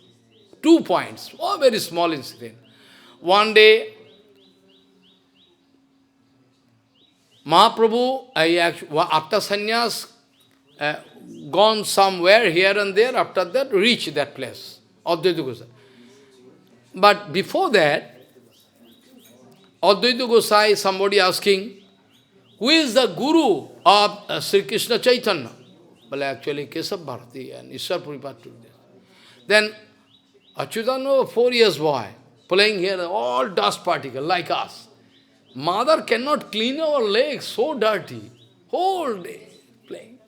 Speaker 1: 2 points, very small incident. One day, Mahaprabhu, after sannyas, gone somewhere here and there, after that, reached that place, Advaita Goswami. But before that, Advaita Goswami, somebody asking, who is the guru of Sri Krishna Chaitanya? Well, actually, Kesab Bharati and Ishwar Puripat took this. Then, Achyutananda, 4 years boy, playing here, all dust particle like us. Mother cannot clean our legs, so dirty. Whole day playing.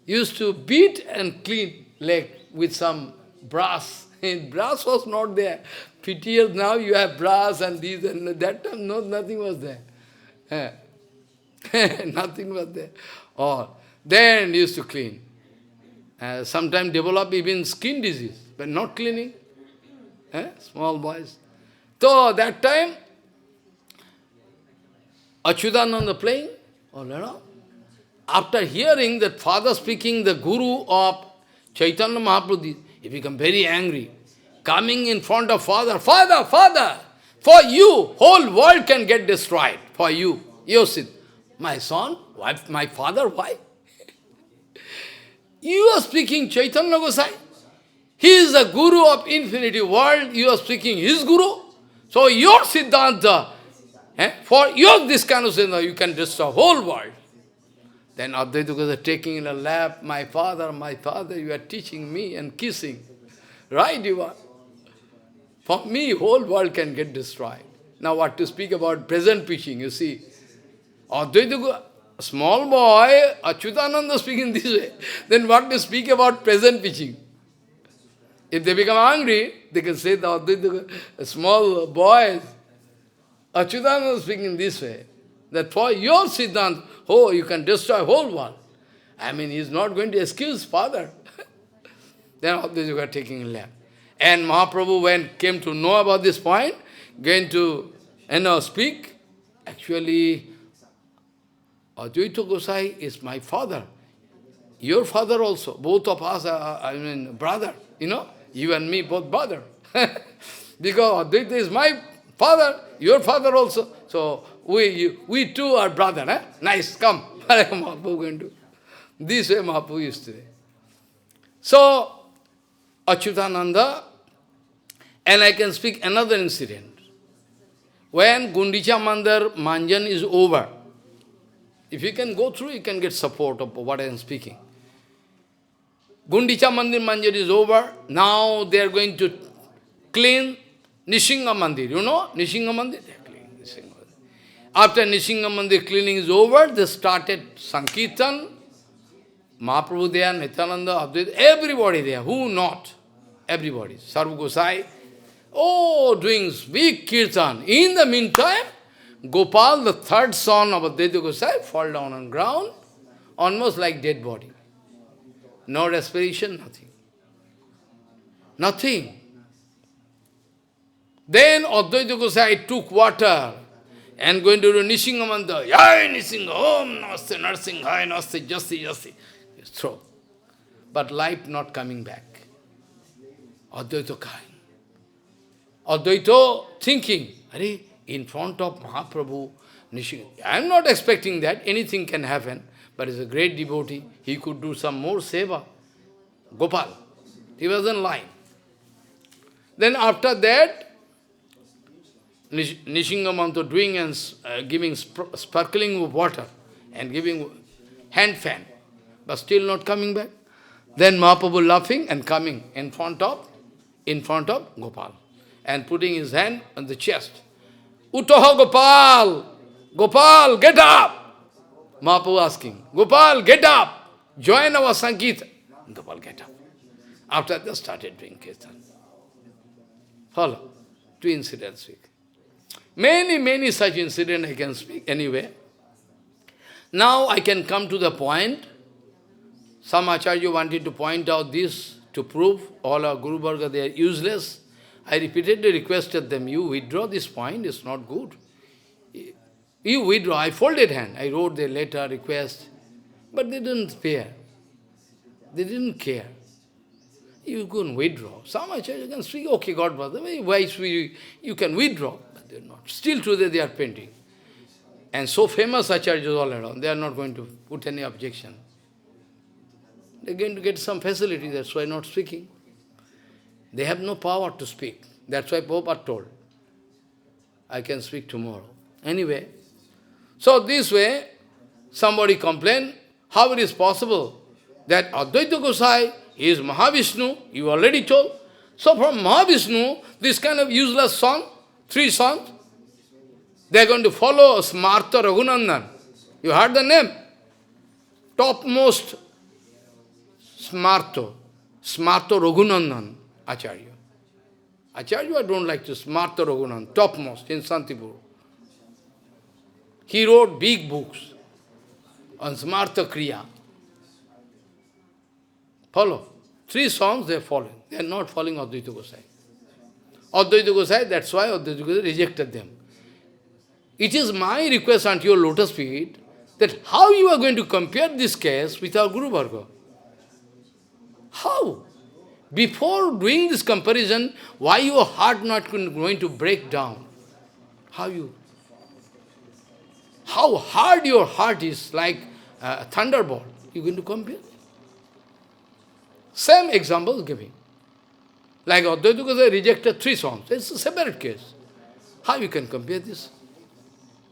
Speaker 1: Used to beat and clean leg with some brass. And brass was not there. 50 years now you have brass and this and that time nothing was there. Nothing was there. Or then used to clean. Sometimes develop even skin disease, but not cleaning. Small boys. So that time, Achyutananda playing, after hearing that father speaking, the guru of Chaitanya Mahaprabhu, he became very angry. coming in front of Father, Father, Father, for you, whole world can get destroyed. For you, Yosid. My son, why, my father, why? You are speaking Chaitanya Gosai. He is the Guru of infinity world. You are speaking his Guru. So your Siddhanta, for your this kind of Siddhanta, you can destroy whole world. Then Advaita Goswami taking in a lap, my father, you are teaching me and kissing. Right, you are. For me, whole world can get destroyed. Now what to speak about present preaching, you see. Advaita Goswami, small boy, Achyutananda speaking this way. Then what to speak about present preaching? If they become angry, they can say the Advaita, small boys, Achyutananda speaking this way. That for your Siddhanta, oh, you can destroy whole world. I mean, he is not going to excuse father. Then Advaita got taking a lap. And Mahaprabhu, when came to know about this point, going to speak, actually, Advaita Gosai is my father. Your father also. Both of us are, brother. You and me, both brother. Because Advaita is my father, your father also. So, we two are brother. Nice, come. Mahaprabhu going to. This way Mahaprabhu used to say. So, Achyutananda, and I can speak another incident. When Gundicha Mandir Manjan is over, if you can go through, you can get support of what I am speaking. Gundicha Mandir Manjan is over. Now they are going to clean Nishinga Mandir. You know Nishinga Mandir? They are cleaning Nishinga Mandir. After Nishinga Mandir cleaning is over, they started Sankirtan. Mahaprabhu there, Nityananda, Advaita, everybody there. Who not? Everybody. Sarva Gosai. Oh, doing big kirtan. In the meantime, Gopal, the third son of Advaita Gosai, fall down on ground, almost like dead body. No respiration, nothing. Nothing. Then Advaita Gosai took water and going to do Nishinga Mantra. Yai Nishinga, Om Namaste, Narsinghai, Namaste, Jasti, Jasti. Throw. But life not coming back. Advaita crying. Advaita thinking, in front of Mahaprabhu, Nishinga. I am not expecting that. Anything can happen. But he is a great devotee. He could do some more seva. Gopal. He was in line. Then after that, Nishinga Mantra doing and giving sparkling of water and giving hand fan. But still not coming back. Then Mahaprabhu laughing and coming in front of Gopal. And putting his hand on the chest. Uttaha Gopal! Gopal, get up! Mahaprabhu asking, Gopal, get up! Join our Sankirtan. Gopal, get up. After that, started doing Kirtan. Follow. Two incidents speak. Many such incidents I can speak anyway. Now I can come to the point. Some Acharya wanted to point out this to prove all our Guru Varga, they are useless. I repeatedly requested them, you withdraw this point, it's not good. You withdraw. I folded hand. I wrote their letter, request. But they didn't spare. They didn't care. You can withdraw. Some Acharya can speak, okay, God, brother, you can withdraw. But they're not. Still today they are painting. And so famous Acharyas all around, they are not going to put any objection. They're going to get some facility, that's why not speaking. They have no power to speak. That's why Prabhupada told, I can speak tomorrow. Anyway, so this way, somebody complained, how it is possible that Advaita Gosai is Mahavishnu, you already told. So from Mahavishnu, this kind of useless son, 3 sons, they are going to follow Smarta Raghunandan. You heard the name? Topmost Smarta Raghunandan Acharya. Acharya, I don't like to, Smarta Raghunandan, topmost in Santipur. He wrote big books on Smarta Kriya. Follow. 3 songs they are following. They are not following Advaita Gosai. Advaita Gosai, that's why Advaita Gosai rejected them. It is my request unto your lotus feet that how you are going to compare this case with our Guru Varga? How? Before doing this comparison, why your heart not going to break down? How hard your heart is, like a thunderbolt. You're going to compare? Same example giving. Like Advaita Goswami rejected 3 songs. It's a separate case. How you can compare this?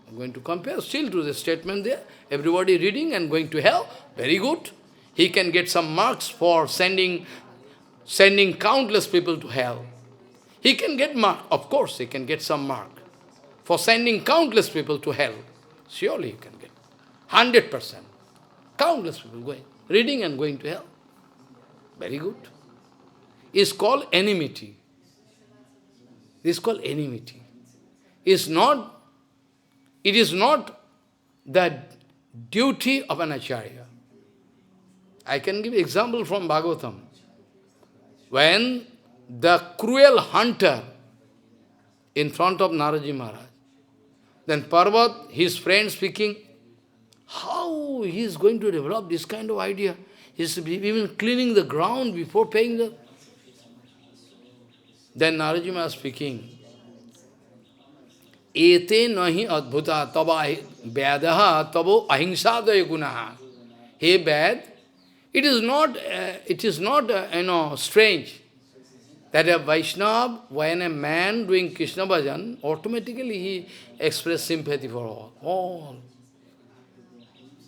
Speaker 1: I'm going to compare still to the statement there. Everybody reading and going to hell. Very good. He can get some marks for sending countless people to hell. He can get mark. Of course, he can get some mark for sending countless people to hell. Surely you can get 100%. Countless people going, reading and going to hell. Very good. It's called enmity. It's called enmity. It is not the duty of an Acharya. I can give example from Bhagavatam. When the cruel hunter in front of Naraji Maharaj, then Parvat, his friend speaking, how he is going to develop this kind of idea? He is even cleaning the ground before paying the... Then Naraji Maharaj speaking, Ete nahi adbhuta taba vyadaha tabo ahingsadaya gunaha. Hey bad, it is not strange that a Vaishnava, when a man doing Krishna bhajan, automatically he expresses sympathy for all.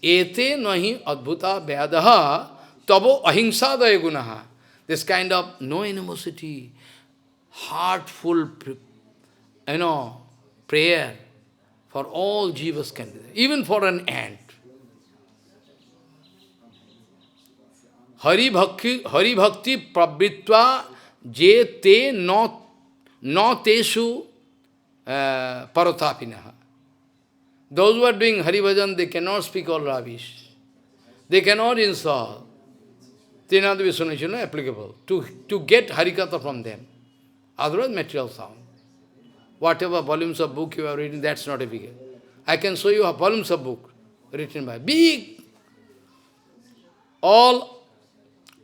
Speaker 1: Ete nahi adbhuta vyadaha tabo ahingsadaya gunaha. This kind of no animosity, heartful, prayer for all jivas can be there, even for an ant. Hari bhakti pravritva je te no teshu parotapinaha. Those who are doing Hari Bhajan, they cannot speak all rubbish. They cannot insult. Trinadavi Sunation is not applicable to get HariKatha from them. Otherwise, material sound. Whatever volumes of book you are reading, that's not applicable. I can show you volumes of book written by big. All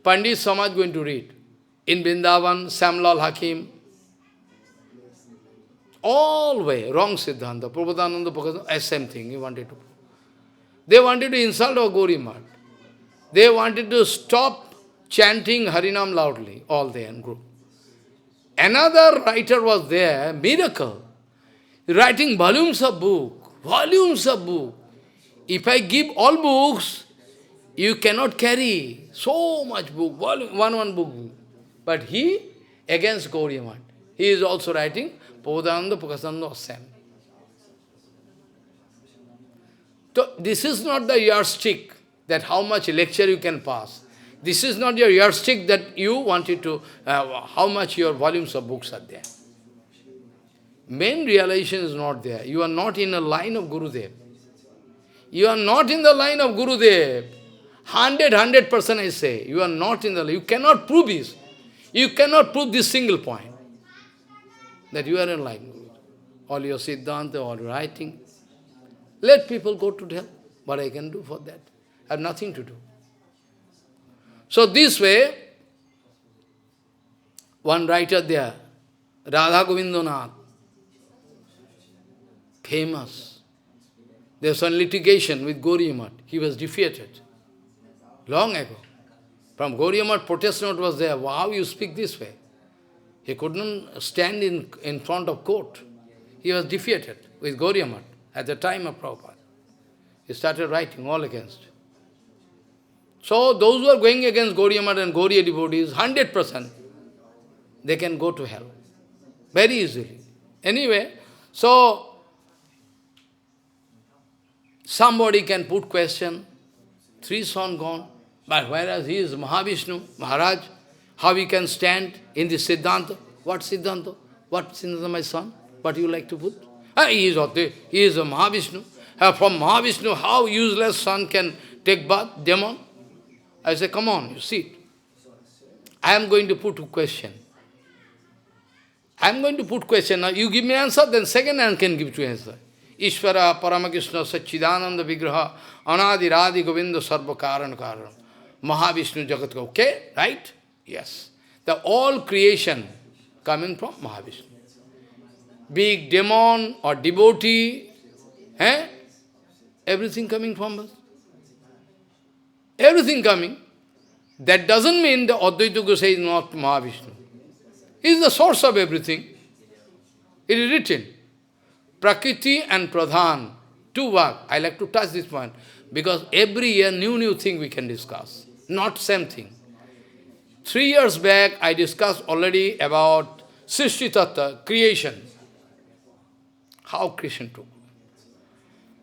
Speaker 1: Pandit Samaj going to read. In Vrindavan, Samlal Hakim. All way, wrong Siddhanta. Prabhupada, same thing he wanted to prove. They wanted to insult our Gauri Math. They wanted to stop chanting Harinam loudly, all they in group. Another writer was there, miracle, writing volumes of book. If I give all books, you cannot carry so much book, one book. But he, against Gauriya Math, he is also writing Prabhupada Pakasananda Sam. So this is not the yardstick that how much lecture you can pass. This is not your yardstick that you wanted to, how much your volumes of books are there. Main realization is not there. You are not in a line of Gurudev. You are not in the line of Gurudev. 100% I say. You are not in the line. You cannot prove this. You cannot prove this single point. That you are in line. All your Siddhanta, all your writing. Let people go to hell. What I can do for that? I have nothing to do. So this way, one writer there, Radha Govindanath, famous. There was some litigation with Gauriya Math. He was defeated long ago. From Gauriya Math, protest note was there. How you speak this way? He couldn't stand in front of court. He was defeated with Gauriya Math at the time of Prabhupada. He started writing all against. So those who are going against Gauriya Math and Gauriya devotees, 100%, they can go to hell. Very easily. Anyway, so somebody can put question, 3 sons gone, but whereas he is Mahavishnu, Maharaj, how he can stand in this Siddhanta? What Siddhanta? What Siddhanta, my son? What you like to put? He is a Mahavishnu. From Mahavishnu, how useless son can take bath, demon? I say, come on, you see. I am going to put a question. I am going to put question. Now you give me answer, then second I can give you answer. Ishvara Paramakrishna Satchidananda Vigraha Anadi Radhi Govinda Sarva Karan Karan Mahavishnu Jagat. Okay, right? Yes. The all creation coming from Mahavishnu. Big demon or devotee, everything coming from us. Everything coming. That doesn't mean the Advaita Goswami is not Mahavishnu. He is the source of everything. It is written. Prakriti and Pradhan, two words. I like to touch this point, because every year new thing we can discuss. Not same thing. 3 years back, I discussed already about Srishti Tattva, creation. How creation took.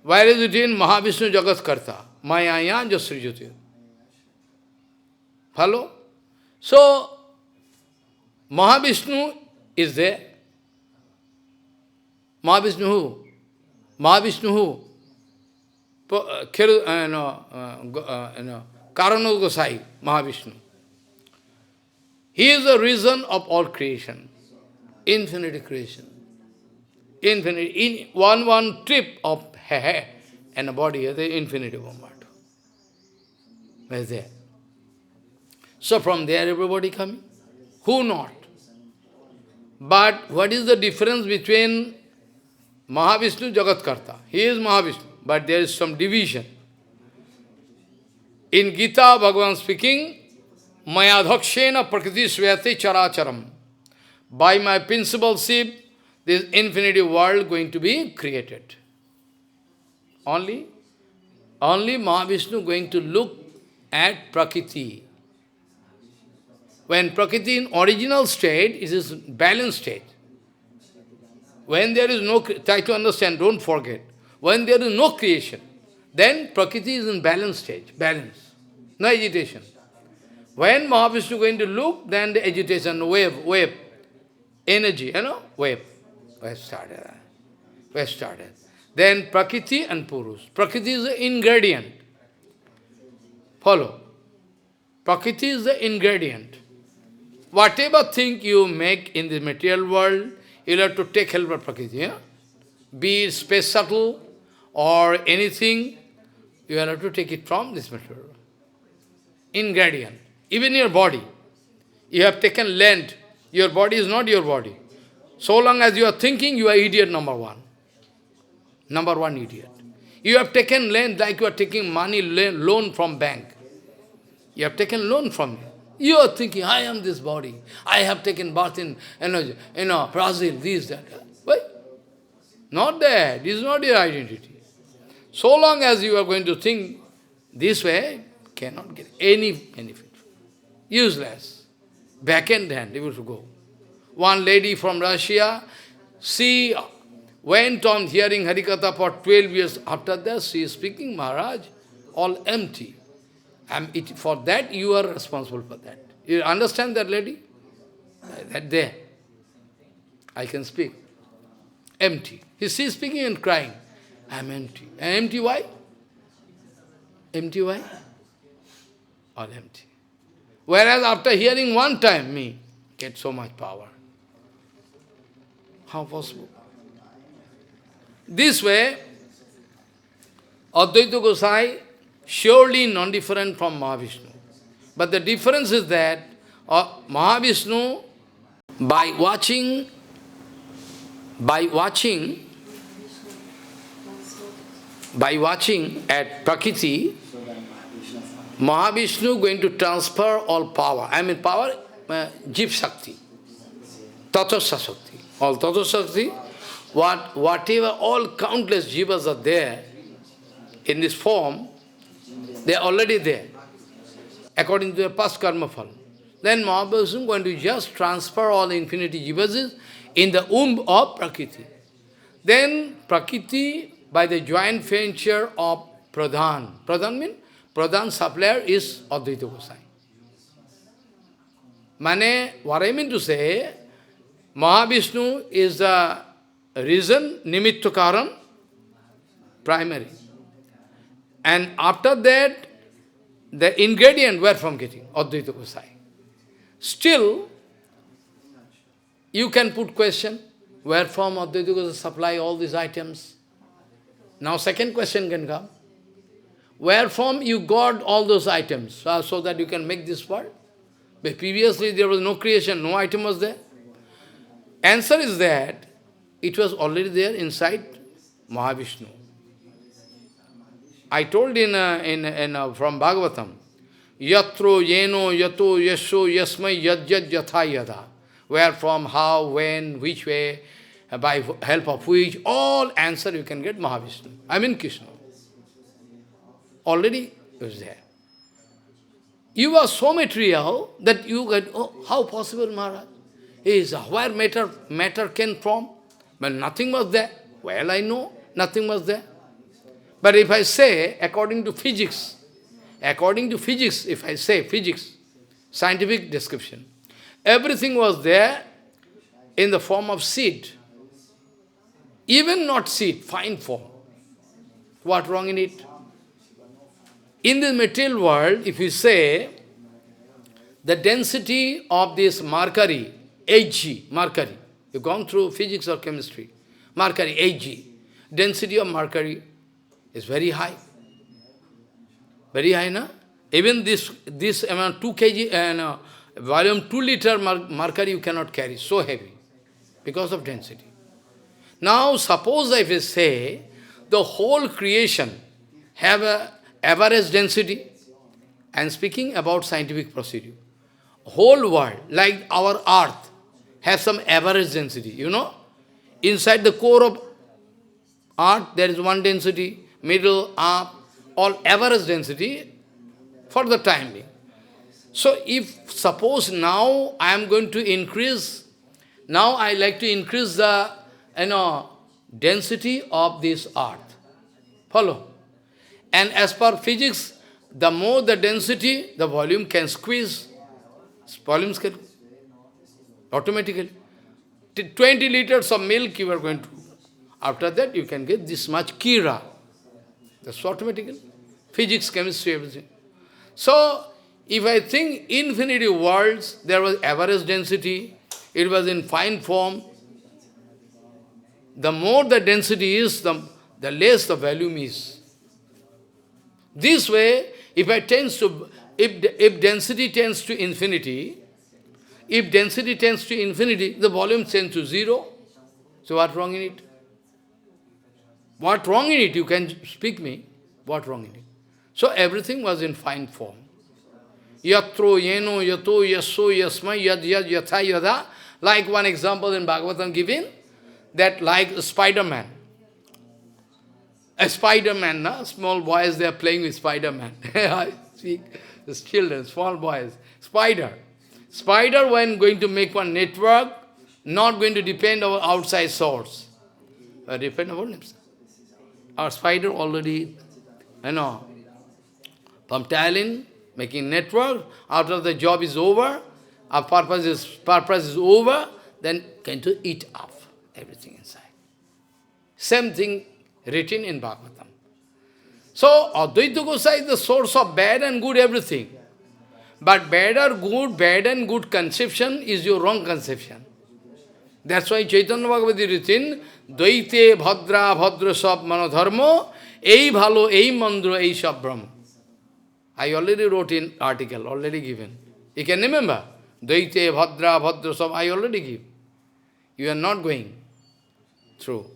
Speaker 1: Where is it in Mahavishnu Jagat-karta? Mayaya Jasrijati. Follow? So, Mahavishnu is there. Mahavishnu who? Mahavishnu who? Karana Gosai, Mahavishnu. He is the reason of all creation. Infinite creation. Infinite. In one trip of hair and a body, the infinity of matter. Where is there? So from there everybody coming. Who not? But what is the difference between Mahavishnu Jagat-karta? He is Mahavishnu, but there is some division. In Gita, Bhagavan speaking, Mayadhakshena prakriti svayate characharam. By my principalship, this infinity world going to be created. Only Mahavishnu going to look at Prakriti. When Prakriti in original state, it is balanced state. When there is no, try to understand, don't forget. When there is no creation, then Prakriti is in balanced state, balance, no agitation. When Mahavishnu going to look, then the agitation, wave, energy, wave started. Then Prakriti and Purush. Prakriti is the ingredient. Follow. Prakriti is the ingredient. Whatever thing you make in the material world, you have to take help of Prakriti. Be it space shuttle or anything, you have to take it from this material. Ingredient. Even your body. You have taken land. Your body is not your body. So long as you are thinking, you are idiot number one. Number one idiot. You have taken land like you are taking money, loan from bank. You have taken loan from me. You are thinking, I am this body. I have taken birth in Brazil, this, that. Why? Not that. This is not your identity. So long as you are going to think this way, cannot get any benefit. Useless. Back-end hand, able to go. One lady from Russia, she went on hearing Harikatha for 12 years. After that, she is speaking, Maharaj, all empty. For that, you are responsible for that. You understand that lady? That there. I can speak. Empty. She is speaking and crying. I am empty. And empty why? Empty why? All empty. Whereas after hearing one time, me, get so much power. How possible? This way, Advaita Gosai surely non-different from Mahavishnu. But the difference is that Mahavishnu, by watching at Prakriti, Mahavishnu going to transfer all power. I mean power, Jiv Shakti, Tatvasa Shakti. All Tatvasa Shakti, whatever, all countless jivas are there in this form, they are already there, according to the past karma fall. Then Mahavishnu is going to just transfer all infinity jivas in the womb of Prakriti. Then Prakriti, by the joint venture of Pradhan. Pradhan means? Pradhan supplier is Advaita Gosai. What I mean to say, Mahavishnu is the reason, Nimitta Karan, primary. And after that, the ingredient where from getting? Advaita Gosai. Still, you can put question, where from Advaita Gosai supply all these items? Now second question can come. Where from you got all those items so that you can make this world? But previously there was no creation, no item was there. Answer is that it was already there inside Mahavishnu. I told from Bhagavatam, Yatro, Yeno, Yato, Yasho, Yasmai, Yad, Yad, Yatha, Yada. Where, from, how, when, which way, by help of which, all answer you can get Mahavishnu. I mean Krishna. Already it was there. You are so material that you get, oh, how possible, Maharaj? Is where matter came from? But nothing was there. Well, I know, nothing was there. But if I say, according to physics, if I say physics, scientific description, everything was there in the form of seed. Even not seed, fine form. What wrong in it? In the material world, if you say, the density of this mercury, Hg, mercury, you've gone through physics or chemistry, mercury, Hg, density of mercury is very high. Very high, no? Even this amount, 2 kg, volume 2 liter mercury you cannot carry, so heavy, because of density. Now, suppose if I say, the whole creation have a average density, I am speaking about scientific procedure. Whole world, like our earth, have some average density, you know? Inside the core of earth, there is one density, middle, up, all average density for the time being. So if, suppose now I am going to increase, now I like to increase the, density of this earth. Follow? And as per physics, the more the density, the volume can squeeze. Volumes can automatically. 20 liters of milk you are going to. After that, you can get this much kira. That's automatically. Physics, chemistry, everything. So, if I think infinity worlds, there was average density, it was in fine form. The more the density is, the less the volume is. This way, if density tends to infinity, the volume tends to zero. So what wrong in it? What wrong in it? You can speak me. What wrong in it? So everything was in fine form. Yatro, yeno, yato, yaso, yasmai, yad, yad, yatha, yada. Like one example in Bhagavatam given, that like a Spider-Man. A Spider-Man, no? Small boys, they are playing with Spider-Man. I speak, the children, small boys. Spider. Spider, when going to make one network, not going to depend on outside source. But depend on himself. Our spider already, from tiling, making network, after the job is over, our purpose is over, then going to eat up everything inside. Same thing written in Bhagavatam. So, Advaita Goswami is the source of bad and good everything. But bad and good conception is your wrong conception. That's why Chaitanya Bhagavati written, Dvaite bhadra bhadra sab manodharmo, ei bhalo, ei mandro, ei sab brahma. I already wrote in article, already given. You can remember? Dvaite bhadra bhadra sab, I already give. You are not going through.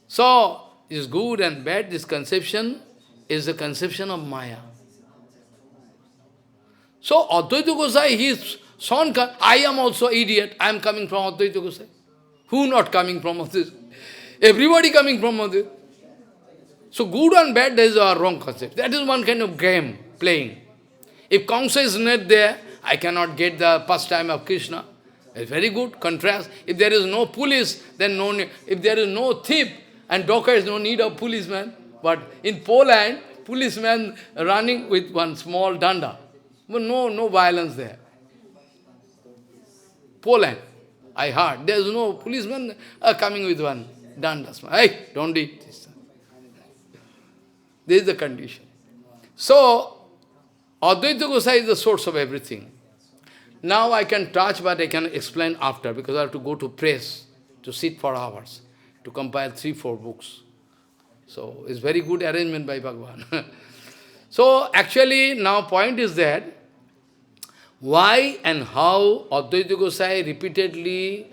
Speaker 1: So, this good and bad, this conception is the conception of Maya. So, Advaita Goswami, his son, I am also idiot, I am coming from Advaita Goswami. Who not coming from this? Everybody coming from this. So, good and bad, that is our wrong concept. That is one kind of game, playing. If Kamsa is not there, I cannot get the pastime of Krishna. It's very good contrast. If there is no police, then no need. If there is no thief and docker, is no need of policeman. But in Poland, policeman running with one small danda. But no violence there. Poland, I heard, there is no policeman coming with one danda. Hey, don't do it. This is the condition. So, Advaita Goswami is the source of everything. Now I can touch, but I can explain after, because I have to go to press, to sit for hours, to compile 3-4 books. So, it's very good arrangement by Bhagavan. So, actually, now point is that, why and how Advaita Gosai repeatedly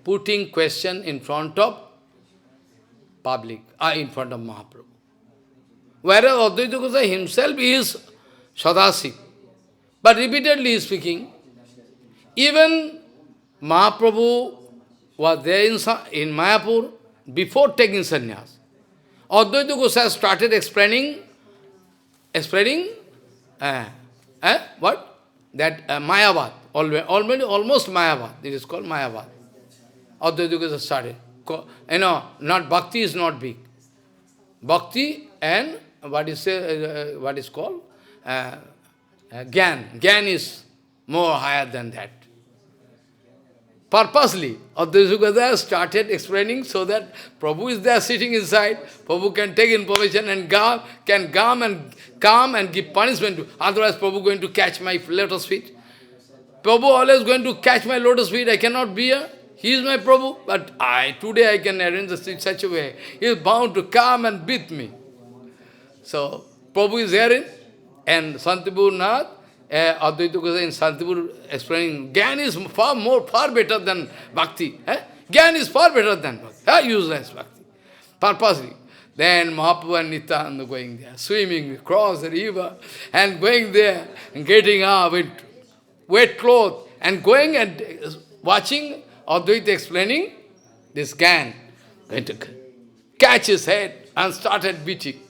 Speaker 1: putting question in front of public, in front of Mahaprabhu. Whereas Advaita Gosai himself is Sadasiv, but repeatedly he is speaking. Even Mahaprabhu was there in Mayapur before taking sannyas. Advaita Gosai started explaining what? That Mayavad, almost Mayavad, it is called Mayavad. Advaita Gosai started. Not Bhakti is not big. Bhakti and what is called? Gyan. Gyan is more higher than that. Purposely, Advaita Gosai started explaining so that Prabhu is there sitting inside. Prabhu can take information and can come and give punishment to. Otherwise, Prabhu going to catch my lotus feet. Prabhu always going to catch my lotus feet. I cannot be here. He is my Prabhu. But today I can arrange the seat such a way. He is bound to come and beat me. So, Prabhu is herein. And Santipur Nath, Advaita Gosai in Santipur explaining, Gyan is far better than Bhakti. Gyan is far better than Bhakti. Useless Bhakti. Purposely. Then Mahaprabhu and Nityananda going there, swimming across the river, and going there, and getting up with wet clothes, and going and watching Advaita explaining, this Gyan going to catch his head and started beating.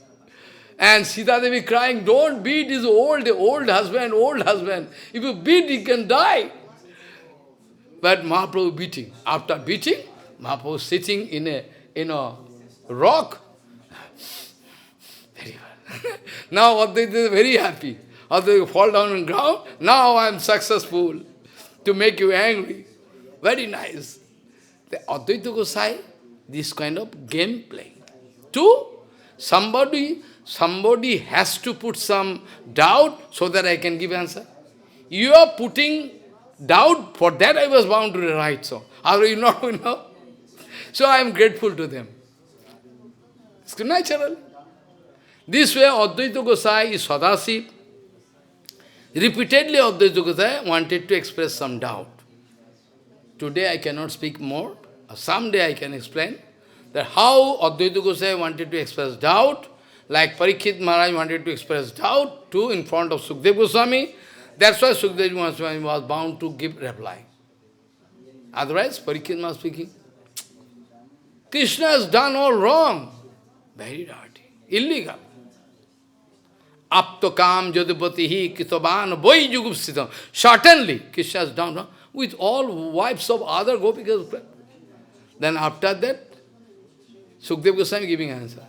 Speaker 1: And Sita Devi crying, don't beat his old husband. If you beat, he can die. But Mahaprabhu beating. After beating, Mahaprabhu sitting in a rock. Very well. Now Advaita is very happy. Advaita fall down on the ground. Now I am successful to make you angry. Very nice. The Advaita Gosai, this kind of game playing. Two, Somebody has to put some doubt so that I can give answer. You are putting doubt, for that I was bound to write so. How do you not know? So I am grateful to them. It's natural. This way Advaita Gosai is Sadasiv. Repeatedly Advaita Gosai wanted to express some doubt. Today I cannot speak more. Someday I can explain that how Advaita Gosai wanted to express doubt. Like Parikshit Maharaj wanted to express doubt too in front of Sukadeva Goswami. That's why Sukadeva Goswami was bound to give reply. Otherwise, Parikshit Maharaj speaking, Krishna has done all wrong. Very dirty, illegal. Aptokam jadupatihi kitavan boi jugupsitam. Certainly, Krishna has done wrong with all wives of other gopikas. Then after that, Sukadeva Goswami giving answer.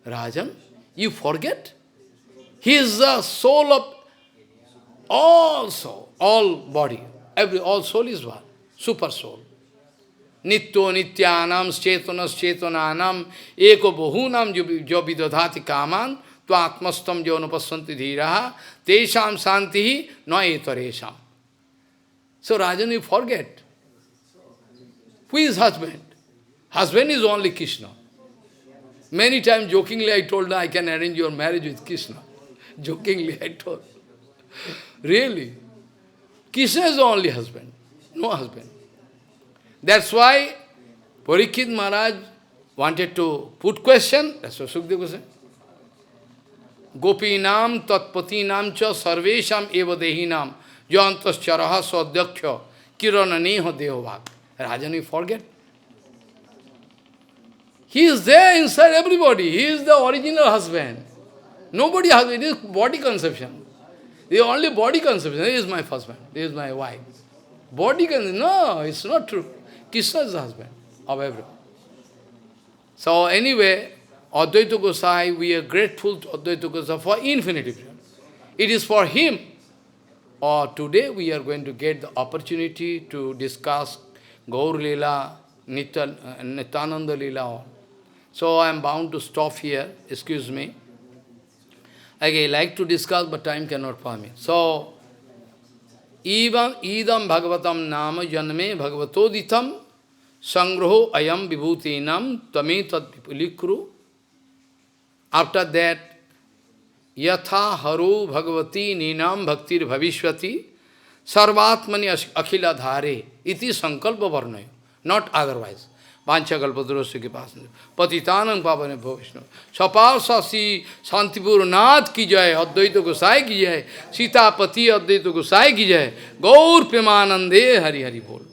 Speaker 1: Rajan, you forget? He is the soul of all soul, all body. All soul is one, super soul. Nityo nityanam chetanas chetananam eko bahunam jo vidodhati kaman tvatmastam jo napassanti dhiraha tesham santihi na etaresham. So Rajan, you forget. Who is husband? Husband is only Krishna. Many times jokingly I told her, I can arrange your marriage with Krishna. Jokingly I told. Really. Krishna is the only husband. No husband. That's why Parikshit Maharaj wanted to put question. That's what Sukadeva said. Gopinam tatpatinam cha sarvesham eva dehinam yantas charaha swadyaksha kirananeha dehovak. Rajan, you forget? He is there inside everybody. He is the original husband. Nobody has it. It is body conception. The only body conception. He is my husband. He is my wife. Body conception. No, it's not true. Krishna is the husband of everyone. So anyway, Advaita Gosai, we are grateful to Advaita Gosai for infinity. It is for him. Or today we are going to get the opportunity to discuss Gaur Leela, Nityananda Leela. So I am bound to stop here, excuse me. I like to discuss, but time cannot permit. So, idam bhagavatam nama janme bhagavatoditam sangraho ayam vibhutinam tame tad vipulikru. After that, yatha haro bhagavati ninam bhaktir bhavishvati सर्वात्मनि अखिला धारे इति संकल्प वर्णय, not otherwise. वांछा कल्पतरुस्य के पास पतितानंग पावन भो विष्णु सपाल शशि शांतिपुर नाथ की जय, अद्वैत गोसाई की जय, सीतापति अद्वैत गोसाई की जय, गौर प्रेमानंदे हरि हरि बोल।